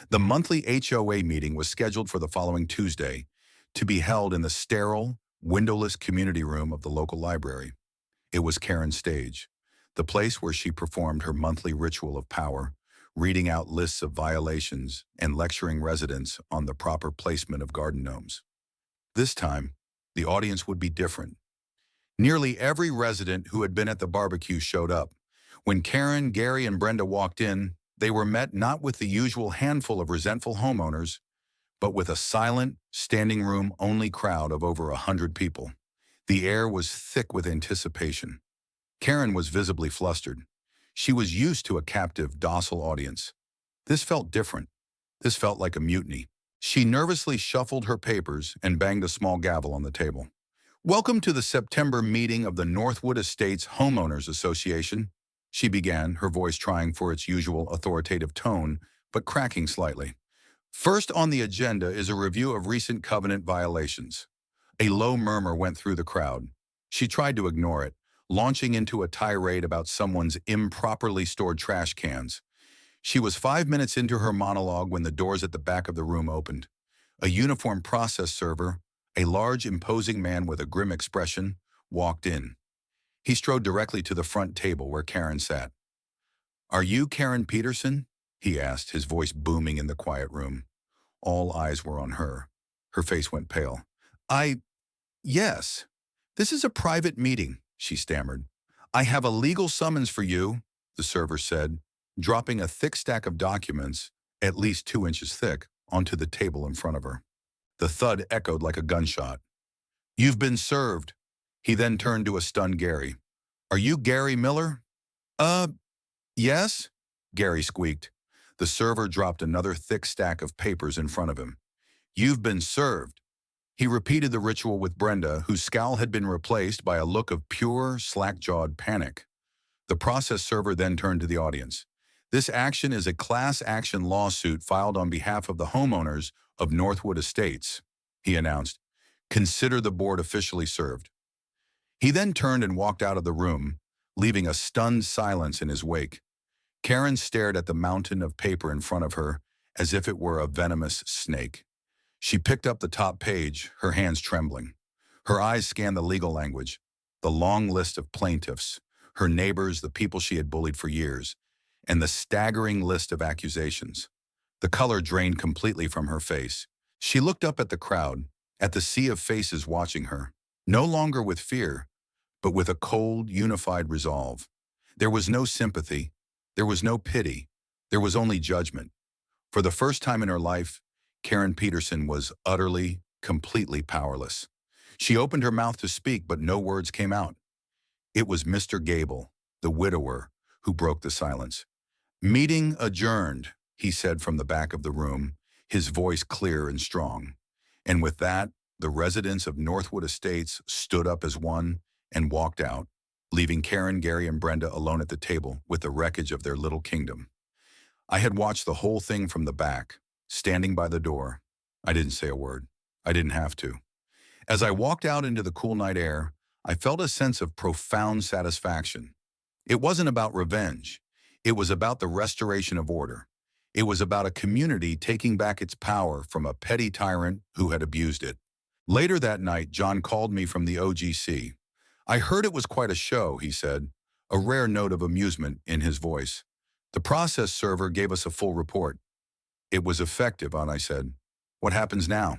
The monthly HOA meeting was scheduled for the following Tuesday to be held in the sterile, windowless community room of the local library. It was Karen's stage, the place where she performed her monthly ritual of power, reading out lists of violations and lecturing residents on the proper placement of garden gnomes. This time, the audience would be different. Nearly every resident who had been at the barbecue showed up. When Karen, Gary, and Brenda walked in, they were met not with the usual handful of resentful homeowners, but with a silent, standing room-only crowd of over 100 people. The air was thick with anticipation. Karen was visibly flustered. She was used to a captive, docile audience. This felt different. This felt like a mutiny. She nervously shuffled her papers and banged a small gavel on the table. "Welcome to the September meeting of the Northwood Estates Homeowners Association," she began, her voice trying for its usual authoritative tone, but cracking slightly. "First on the agenda is a review of recent covenant violations." A low murmur went through the crowd. She tried to ignore it, launching into a tirade about someone's improperly stored trash cans. She was 5 minutes into her monologue when the doors at the back of the room opened. A uniformed process server, a large, imposing man with a grim expression, walked in. He strode directly to the front table where Karen sat. "Are you Karen Peterson?" he asked, his voice booming in the quiet room. All eyes were on her. Her face went pale. Yes. This is a private meeting," she stammered. "I have a legal summons for you," the server said, dropping a thick stack of documents, at least 2 inches thick, onto the table in front of her. The thud echoed like a gunshot. "You've been served." He then turned to a stunned Gary. "Are you Gary Miller?" Yes," Gary squeaked. The server dropped another thick stack of papers in front of him. "You've been served." He repeated the ritual with Brenda, whose scowl had been replaced by a look of pure, slack-jawed panic. The process server then turned to the audience. "This action is a class action lawsuit filed on behalf of the homeowners of Northwood Estates," he announced. "Consider the board officially served." He then turned and walked out of the room, leaving a stunned silence in his wake. Karen stared at the mountain of paper in front of her as if it were a venomous snake. She picked up the top page, her hands trembling. Her eyes scanned the legal language, the long list of plaintiffs, her neighbors, the people she had bullied for years, and the staggering list of accusations. The color drained completely from her face. She looked up at the crowd, at the sea of faces watching her, no longer with fear, but with a cold, unified resolve. There was no sympathy. There was no pity. There was only judgment. For the first time in her life, Karen Peterson was utterly, completely powerless. She opened her mouth to speak, but no words came out. It was Mr. Gable, the widower, who broke the silence. "Meeting adjourned," he said from the back of the room, his voice clear and strong. And with that, the residents of Northwood Estates stood up as one and walked out, leaving Karen, Gary, and Brenda alone at the table with the wreckage of their little kingdom. I had watched the whole thing from the back, standing by the door. I didn't say a word. I didn't have to. As I walked out into the cool night air, I felt a sense of profound satisfaction. It wasn't about revenge. It was about the restoration of order. It was about a community taking back its power from a petty tyrant who had abused it. Later that night, John called me from the OGC. "I heard it was quite a show," he said, a rare note of amusement in his voice. "The process server gave us a full report." "It was effective," I said. "What happens now?"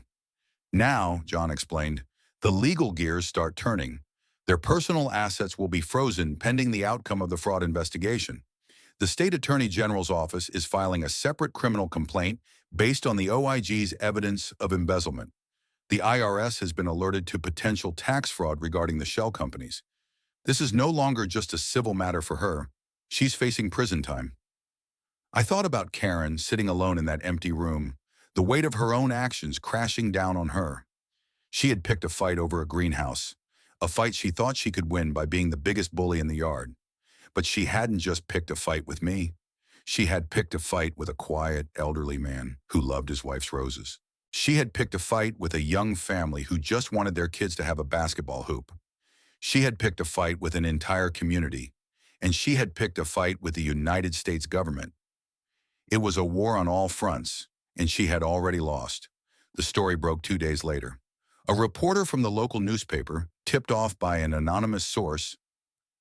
"Now," John explained, "the legal gears start turning. Their personal assets will be frozen pending the outcome of the fraud investigation. The State Attorney General's office is filing a separate criminal complaint based on the OIG's evidence of embezzlement. The IRS has been alerted to potential tax fraud regarding the shell companies. This is no longer just a civil matter for her. She's facing prison time." I thought about Karen sitting alone in that empty room, the weight of her own actions crashing down on her. She had picked a fight over a greenhouse, a fight she thought she could win by being the biggest bully in the yard. But she hadn't just picked a fight with me. She had picked a fight with a quiet, elderly man who loved his wife's roses. She had picked a fight with a young family who just wanted their kids to have a basketball hoop. She had picked a fight with an entire community, and she had picked a fight with the United States government. It was a war on all fronts, and she had already lost. The story broke 2 days later. A reporter from the local newspaper, tipped off by an anonymous source,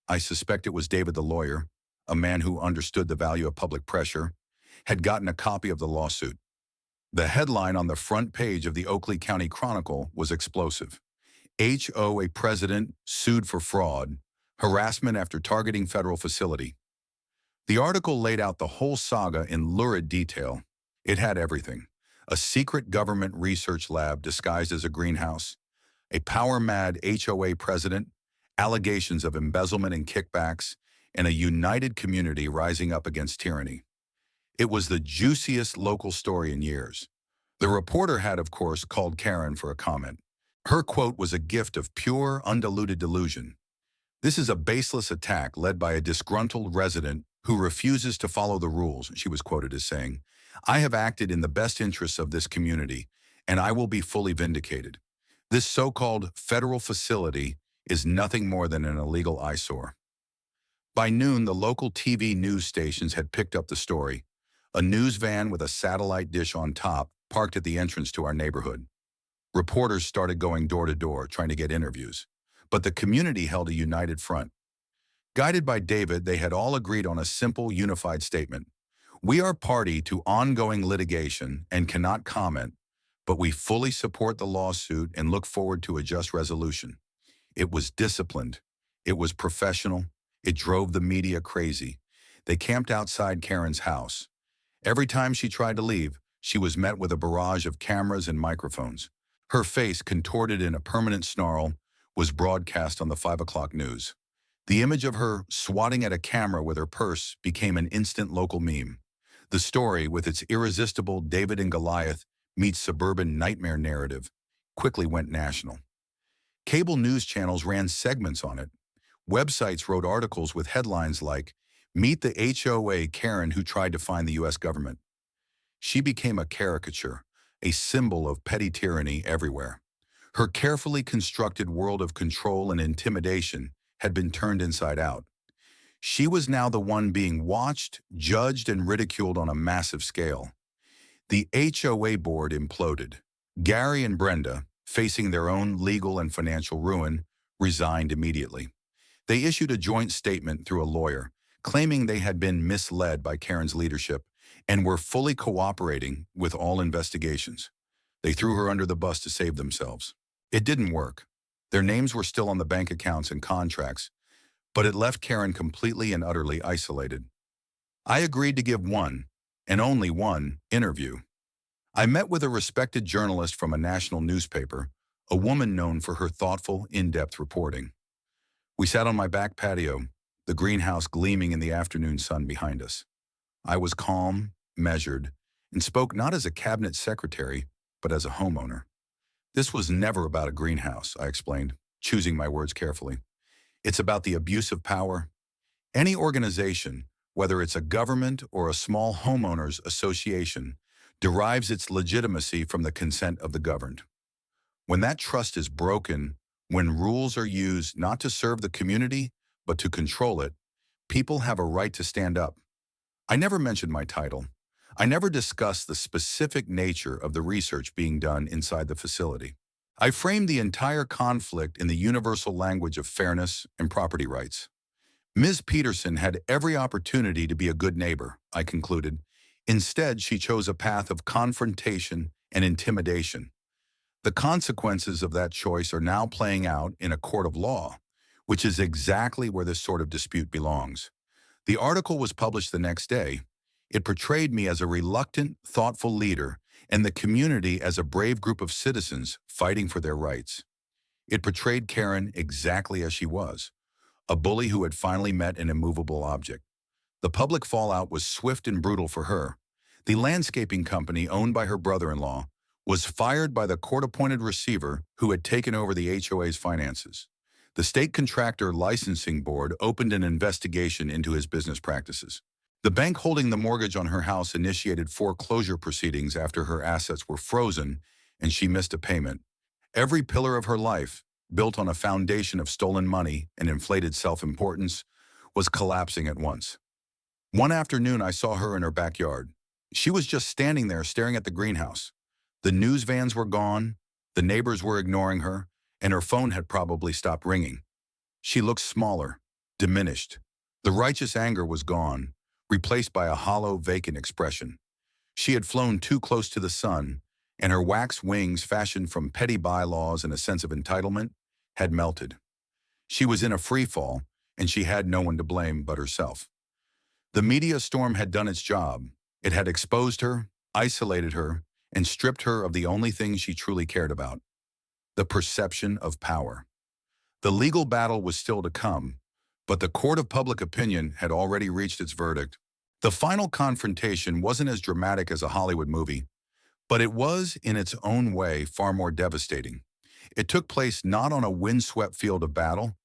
I suspect it was David the lawyer, a man who understood the value of public pressure, had gotten a copy of the lawsuit. The headline on the front page of the Oakley County Chronicle was explosive. HOA president sued for fraud, harassment after targeting federal facility. The article laid out the whole saga in lurid detail. It had everything. a secret government research lab disguised as a greenhouse, a power-mad HOA president, allegations of embezzlement and kickbacks, and a united community rising up against tyranny. It was the juiciest local story in years. The reporter had, of course, called Karen for a comment. Her quote was a gift of pure, undiluted delusion. "This is a baseless attack led by a disgruntled resident who refuses to follow the rules," she was quoted as saying. "I have acted in the best interests of this community, and I will be fully vindicated. This so-called federal facility is nothing more than an illegal eyesore." By noon, the local TV news stations had picked up the story. A news van with a satellite dish on top parked at the entrance to our neighborhood. Reporters started going door to door, trying to get interviews. But the community held a united front. Guided by David, they had all agreed on a simple, unified statement. "We are party to ongoing litigation and cannot comment, but we fully support the lawsuit and look forward to a just resolution." It was disciplined. It was professional. It drove the media crazy. They camped outside Karen's house. Every time she tried to leave, she was met with a barrage of cameras and microphones. Her face, contorted in a permanent snarl, was broadcast on the 5 o'clock news. The image of her swatting at a camera with her purse became an instant local meme. The story, with its irresistible David and Goliath meets suburban nightmare narrative, quickly went national. Cable news channels ran segments on it. Websites wrote articles with headlines like, "Meet the HOA Karen who tried to find the U.S. government." She became a caricature, a symbol of petty tyranny everywhere. Her carefully constructed world of control and intimidation had been turned inside out. She was now the one being watched, judged, and ridiculed on a massive scale. The HOA board imploded. Gary and Brenda, facing their own legal and financial ruin, resigned immediately. They issued a joint statement through a lawyer, claiming they had been misled by Karen's leadership and were fully cooperating with all investigations. They threw her under the bus to save themselves. It didn't work. Their names were still on the bank accounts and contracts, but it left Karen completely and utterly isolated. I agreed to give one, and only one, interview. I met with a respected journalist from a national newspaper, a woman known for her thoughtful, in-depth reporting. We sat on my back patio, the greenhouse gleaming in the afternoon sun behind us. I was calm, measured, and spoke not as a cabinet secretary, but as a homeowner. "This was never about a greenhouse," I explained, choosing my words carefully. "It's about the abuse of power. Any organization, whether it's a government or a small homeowners association, derives its legitimacy from the consent of the governed. When that trust is broken, when rules are used not to serve the community, but to control it, people have a right to stand up." I never mentioned my title. I never discussed the specific nature of the research being done inside the facility. I framed the entire conflict in the universal language of fairness and property rights. Ms. Peterson had every opportunity to be a good neighbor, I concluded. Instead, she chose a path of confrontation and intimidation. The consequences of that choice are now playing out in a court of law, which is exactly where this sort of dispute belongs. The article was published the next day. It portrayed me as a reluctant, thoughtful leader and the community as a brave group of citizens fighting for their rights. It portrayed Karen exactly as she was, a bully who had finally met an immovable object. The public fallout was swift and brutal for her. The landscaping company owned by her brother-in-law was fired by the court-appointed receiver who had taken over the HOA's finances. The state contractor licensing board opened an investigation into his business practices. The bank holding the mortgage on her house initiated foreclosure proceedings after her assets were frozen and she missed a payment. Every pillar of her life, built on a foundation of stolen money and inflated self-importance, was collapsing at once. One afternoon, I saw her in her backyard. She was just standing there staring at the greenhouse. The news vans were gone, the neighbors were ignoring her, and her phone had probably stopped ringing. She looked smaller, diminished. The righteous anger was gone, replaced by a hollow, vacant expression. She had flown too close to the sun, and her wax wings, fashioned from petty bylaws and a sense of entitlement, had melted. She was in a free fall, and she had no one to blame but herself. The media storm had done its job. It had exposed her, isolated her, and stripped her of the only thing she truly cared about, the perception of power. The legal battle was still to come, but the court of public opinion had already reached its verdict. The final confrontation wasn't as dramatic as a Hollywood movie, but it was, in its own way, far more devastating. It took place not on a windswept field of battle,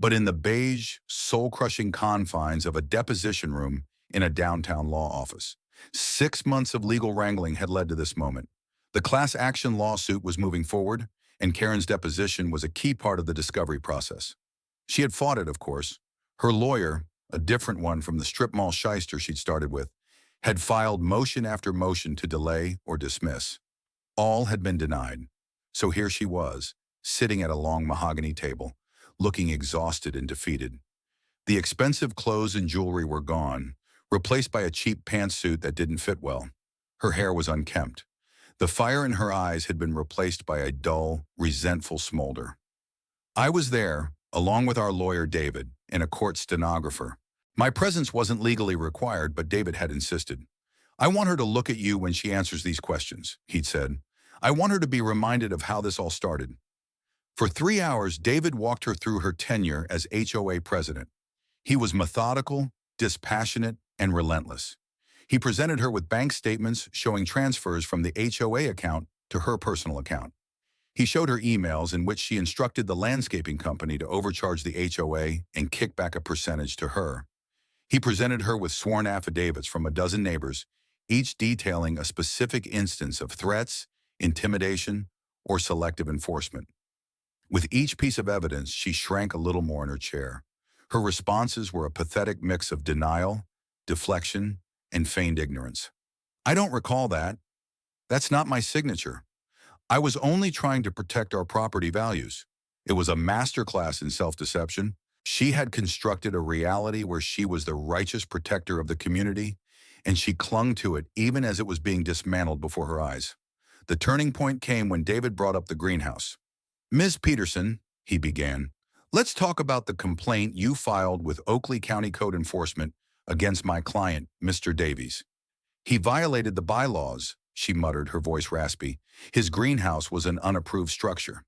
but in the beige, soul-crushing confines of a deposition room in a downtown law office. 6 months of legal wrangling had led to this moment. The class action lawsuit was moving forward, and Karen's deposition was a key part of the discovery process. She had fought it, of course. Her lawyer, a different one from the strip mall shyster she'd started with, had filed motion after motion to delay or dismiss. All had been denied. So here she was, sitting at a long mahogany table, looking exhausted and defeated. The expensive clothes and jewelry were gone, replaced by a cheap pantsuit that didn't fit well. Her hair was unkempt. The fire in her eyes had been replaced by a dull, resentful smolder. I was there, along with our lawyer David, and a court stenographer. My presence wasn't legally required, but David had insisted. "I want her to look at you when she answers these questions," he'd said. "I want her to be reminded of how this all started." For 3 hours, David walked her through her tenure as HOA president. He was methodical, dispassionate, and relentless. He presented her with bank statements showing transfers from the HOA account to her personal account. He showed her emails in which she instructed the landscaping company to overcharge the HOA and kick back a percentage to her. He presented her with sworn affidavits from a dozen neighbors, each detailing a specific instance of threats, intimidation, or selective enforcement. With each piece of evidence, she shrank a little more in her chair. Her responses were a pathetic mix of denial, deflection, and feigned ignorance. "I don't recall that. That's not my signature. I was only trying to protect our property values." It was a masterclass in self-deception. She had constructed a reality where she was the righteous protector of the community, and she clung to it even as it was being dismantled before her eyes. The turning point came when David brought up the greenhouse. "Ms. Peterson," he began, "let's talk about the complaint you filed with Oakley County Code Enforcement against my client, Mr. Davies." "He violated the bylaws," she muttered, her voice raspy. "His greenhouse was an unapproved structure."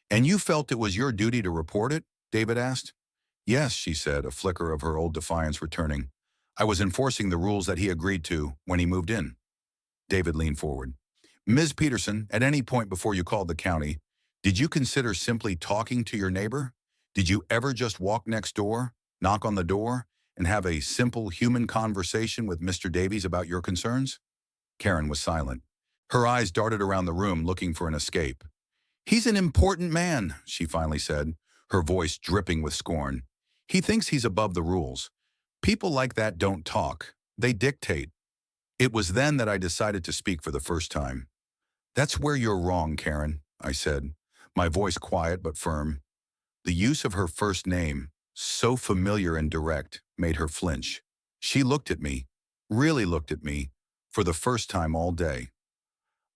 "And you felt it was your duty to report it?" David asked. "Yes," she said, a flicker of her old defiance returning. "I was enforcing the rules that he agreed to when he moved in." David leaned forward. "Ms. Peterson, at any point before you called the county, did you consider simply talking to your neighbor? Did you ever just walk next door, knock on the door, and have a simple human conversation with Mr. Davies about your concerns?" Karen was silent. Her eyes darted around the room looking for an escape. "He's an important man," she finally said, her voice dripping with scorn. "He thinks he's above the rules. People like that don't talk. They dictate." It was then that I decided to speak for the first time. "That's where you're wrong, Karen," I said, my voice quiet but firm. The use of her first name, so familiar and direct, made her flinch. She looked at me, really looked at me, for the first time all day.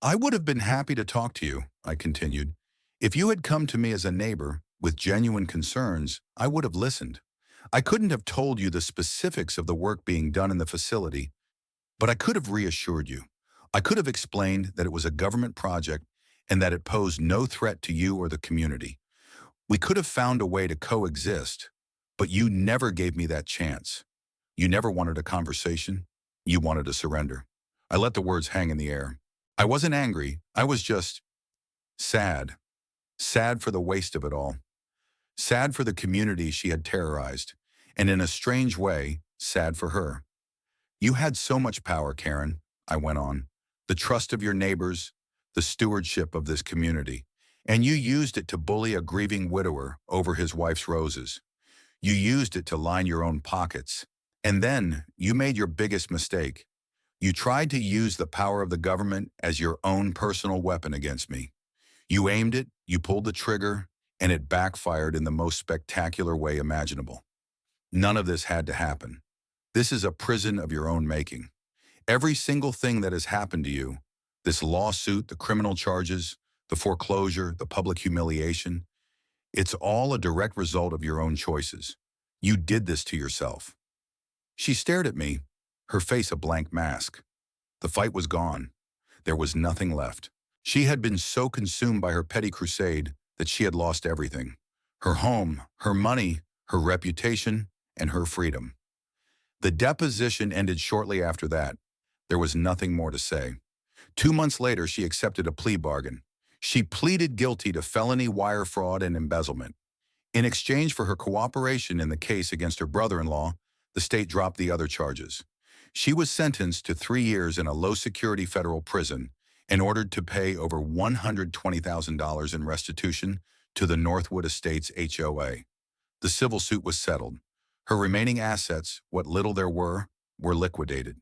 "I would have been happy to talk to you," I continued. "If you had come to me as a neighbor, with genuine concerns, I would have listened. I couldn't have told you the specifics of the work being done in the facility, but I could have reassured you. I could have explained that it was a government project and that it posed no threat to you or the community. We could have found a way to coexist, but you never gave me that chance. You never wanted a conversation. You wanted to surrender." I let the words hang in the air. I wasn't angry. I was just sad. Sad for the waste of it all. Sad for the community she had terrorized, and in a strange way, sad for her. "You had so much power, Karen," I went on. "The trust of your neighbors, the stewardship of this community, and you used it to bully a grieving widower over his wife's roses. You used it to line your own pockets. And then you made your biggest mistake. You tried to use the power of the government as your own personal weapon against me. You aimed it, you pulled the trigger, and it backfired in the most spectacular way imaginable. None of this had to happen. This is a prison of your own making. Every single thing that has happened to you, this lawsuit, the criminal charges, the foreclosure, the public humiliation, it's all a direct result of your own choices. You did this to yourself." She stared at me, her face a blank mask. The fight was gone. There was nothing left. She had been so consumed by her petty crusade that she had lost everything. Her home, her money, her reputation, and her freedom. The deposition ended shortly after that. There was nothing more to say. 2 months later, she accepted a plea bargain. She pleaded guilty to felony wire fraud and embezzlement. In exchange for her cooperation in the case against her brother-in-law, the state dropped the other charges. She was sentenced to 3 years in a low-security federal prison and ordered to pay over $120,000 in restitution to the Northwood Estates HOA. The civil suit was settled. Her remaining assets, what little there were liquidated.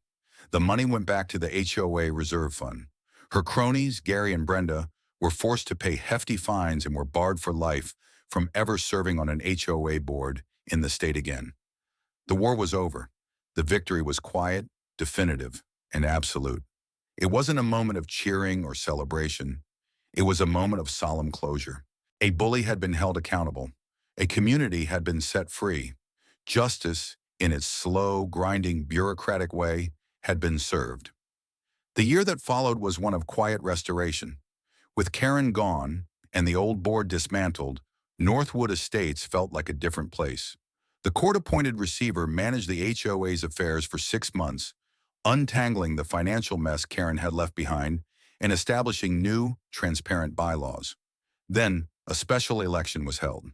The money went back to the HOA reserve fund. Her cronies, Gary and Brenda, were forced to pay hefty fines and were barred for life from ever serving on an HOA board in the state again. The war was over. The victory was quiet, definitive, and absolute. It wasn't a moment of cheering or celebration. It was a moment of solemn closure. A bully had been held accountable. A community had been set free. Justice, in its slow, grinding, bureaucratic way, had been served. The year that followed was one of quiet restoration. With Karen gone and the old board dismantled, Northwood Estates felt like a different place. The court-appointed receiver managed the HOA's affairs for 6 months, untangling the financial mess Karen had left behind and establishing new, transparent bylaws. Then, a special election was held.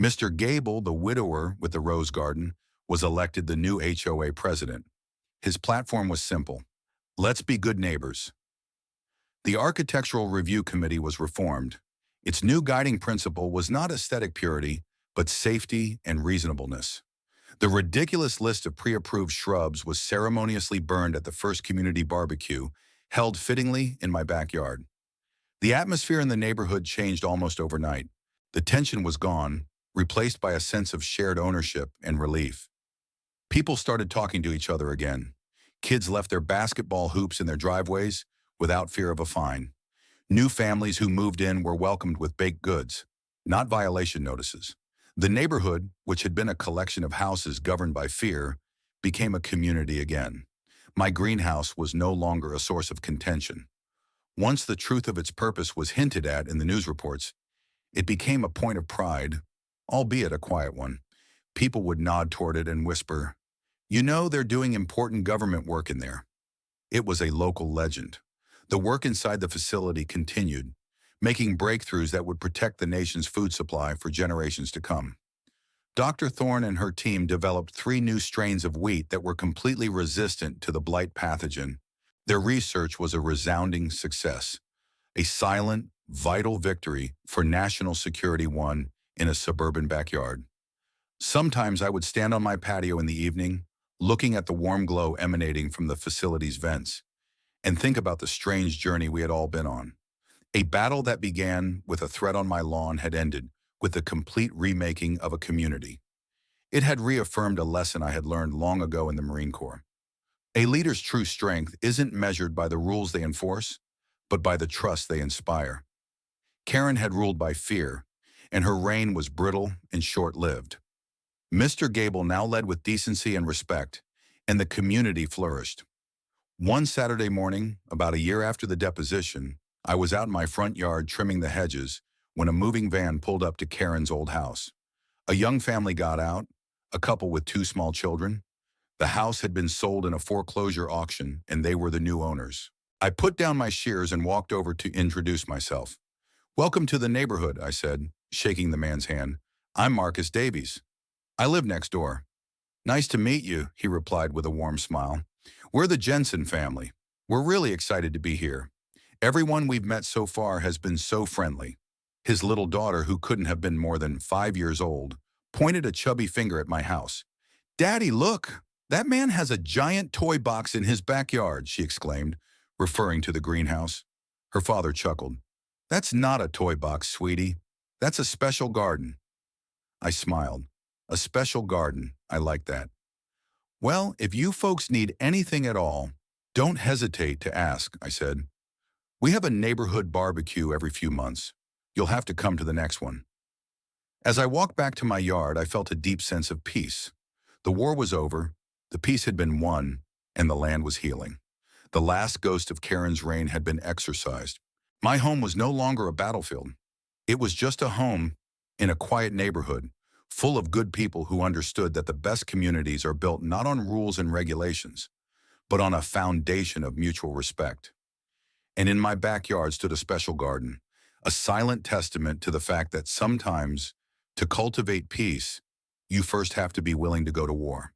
Mr. Gable, the widower with the rose garden, was elected the new HOA president. His platform was simple: let's be good neighbors. The Architectural Review Committee was reformed. Its new guiding principle was not aesthetic purity, but safety and reasonableness. The ridiculous list of pre-approved shrubs was ceremoniously burned at the first community barbecue, held fittingly in my backyard. The atmosphere in the neighborhood changed almost overnight. The tension was gone, replaced by a sense of shared ownership and relief. People started talking to each other again. Kids left their basketball hoops in their driveways without fear of a fine. New families who moved in were welcomed with baked goods, not violation notices. The neighborhood, which had been a collection of houses governed by fear, became a community again. My greenhouse was no longer a source of contention. Once the truth of its purpose was hinted at in the news reports, it became a point of pride, albeit a quiet one. People would nod toward it and whisper, "You know, they're doing important government work in there." It was a local legend. The work inside the facility continued, making breakthroughs that would protect the nation's food supply for generations to come. Dr. Thorne and her team developed 3 new strains of wheat that were completely resistant to the blight pathogen. Their research was a resounding success, a silent, vital victory for national security won in a suburban backyard. Sometimes I would stand on my patio in the evening, looking at the warm glow emanating from the facility's vents, and think about the strange journey we had all been on. A battle that began with a threat on my lawn had ended with the complete remaking of a community. It had reaffirmed a lesson I had learned long ago in the Marine Corps. A leader's true strength isn't measured by the rules they enforce, but by the trust they inspire. Karen had ruled by fear, and her reign was brittle and short-lived. Mr. Gable now led with decency and respect, and the community flourished. One Saturday morning, about a year after the deposition, I was out in my front yard trimming the hedges when a moving van pulled up to Karen's old house. A young family got out, a couple with 2 small children. The house had been sold in a foreclosure auction, and they were the new owners. I put down my shears and walked over to introduce myself. "Welcome to the neighborhood," I said, shaking the man's hand. "I'm Marcus Davies. I live next door." "Nice to meet you," he replied with a warm smile. "We're the Jensen family. We're really excited to be here. Everyone we've met so far has been so friendly." His little daughter, who couldn't have been more than 5 years old, pointed a chubby finger at my house. "Daddy, look! That man has a giant toy box in his backyard," she exclaimed, referring to the greenhouse. Her father chuckled. "That's not a toy box, sweetie. That's a special garden." I smiled. A special garden. I like that. "Well, if you folks need anything at all, don't hesitate to ask," I said. "We have a neighborhood barbecue every few months. You'll have to come to the next one." As I walked back to my yard, I felt a deep sense of peace. The war was over, the peace had been won, and the land was healing. The last ghost of Karen's reign had been exorcised. My home was no longer a battlefield. It was just a home in a quiet neighborhood, full of good people who understood that the best communities are built not on rules and regulations, but on a foundation of mutual respect. And in my backyard stood a special garden, a silent testament to the fact that sometimes, to cultivate peace, you first have to be willing to go to war.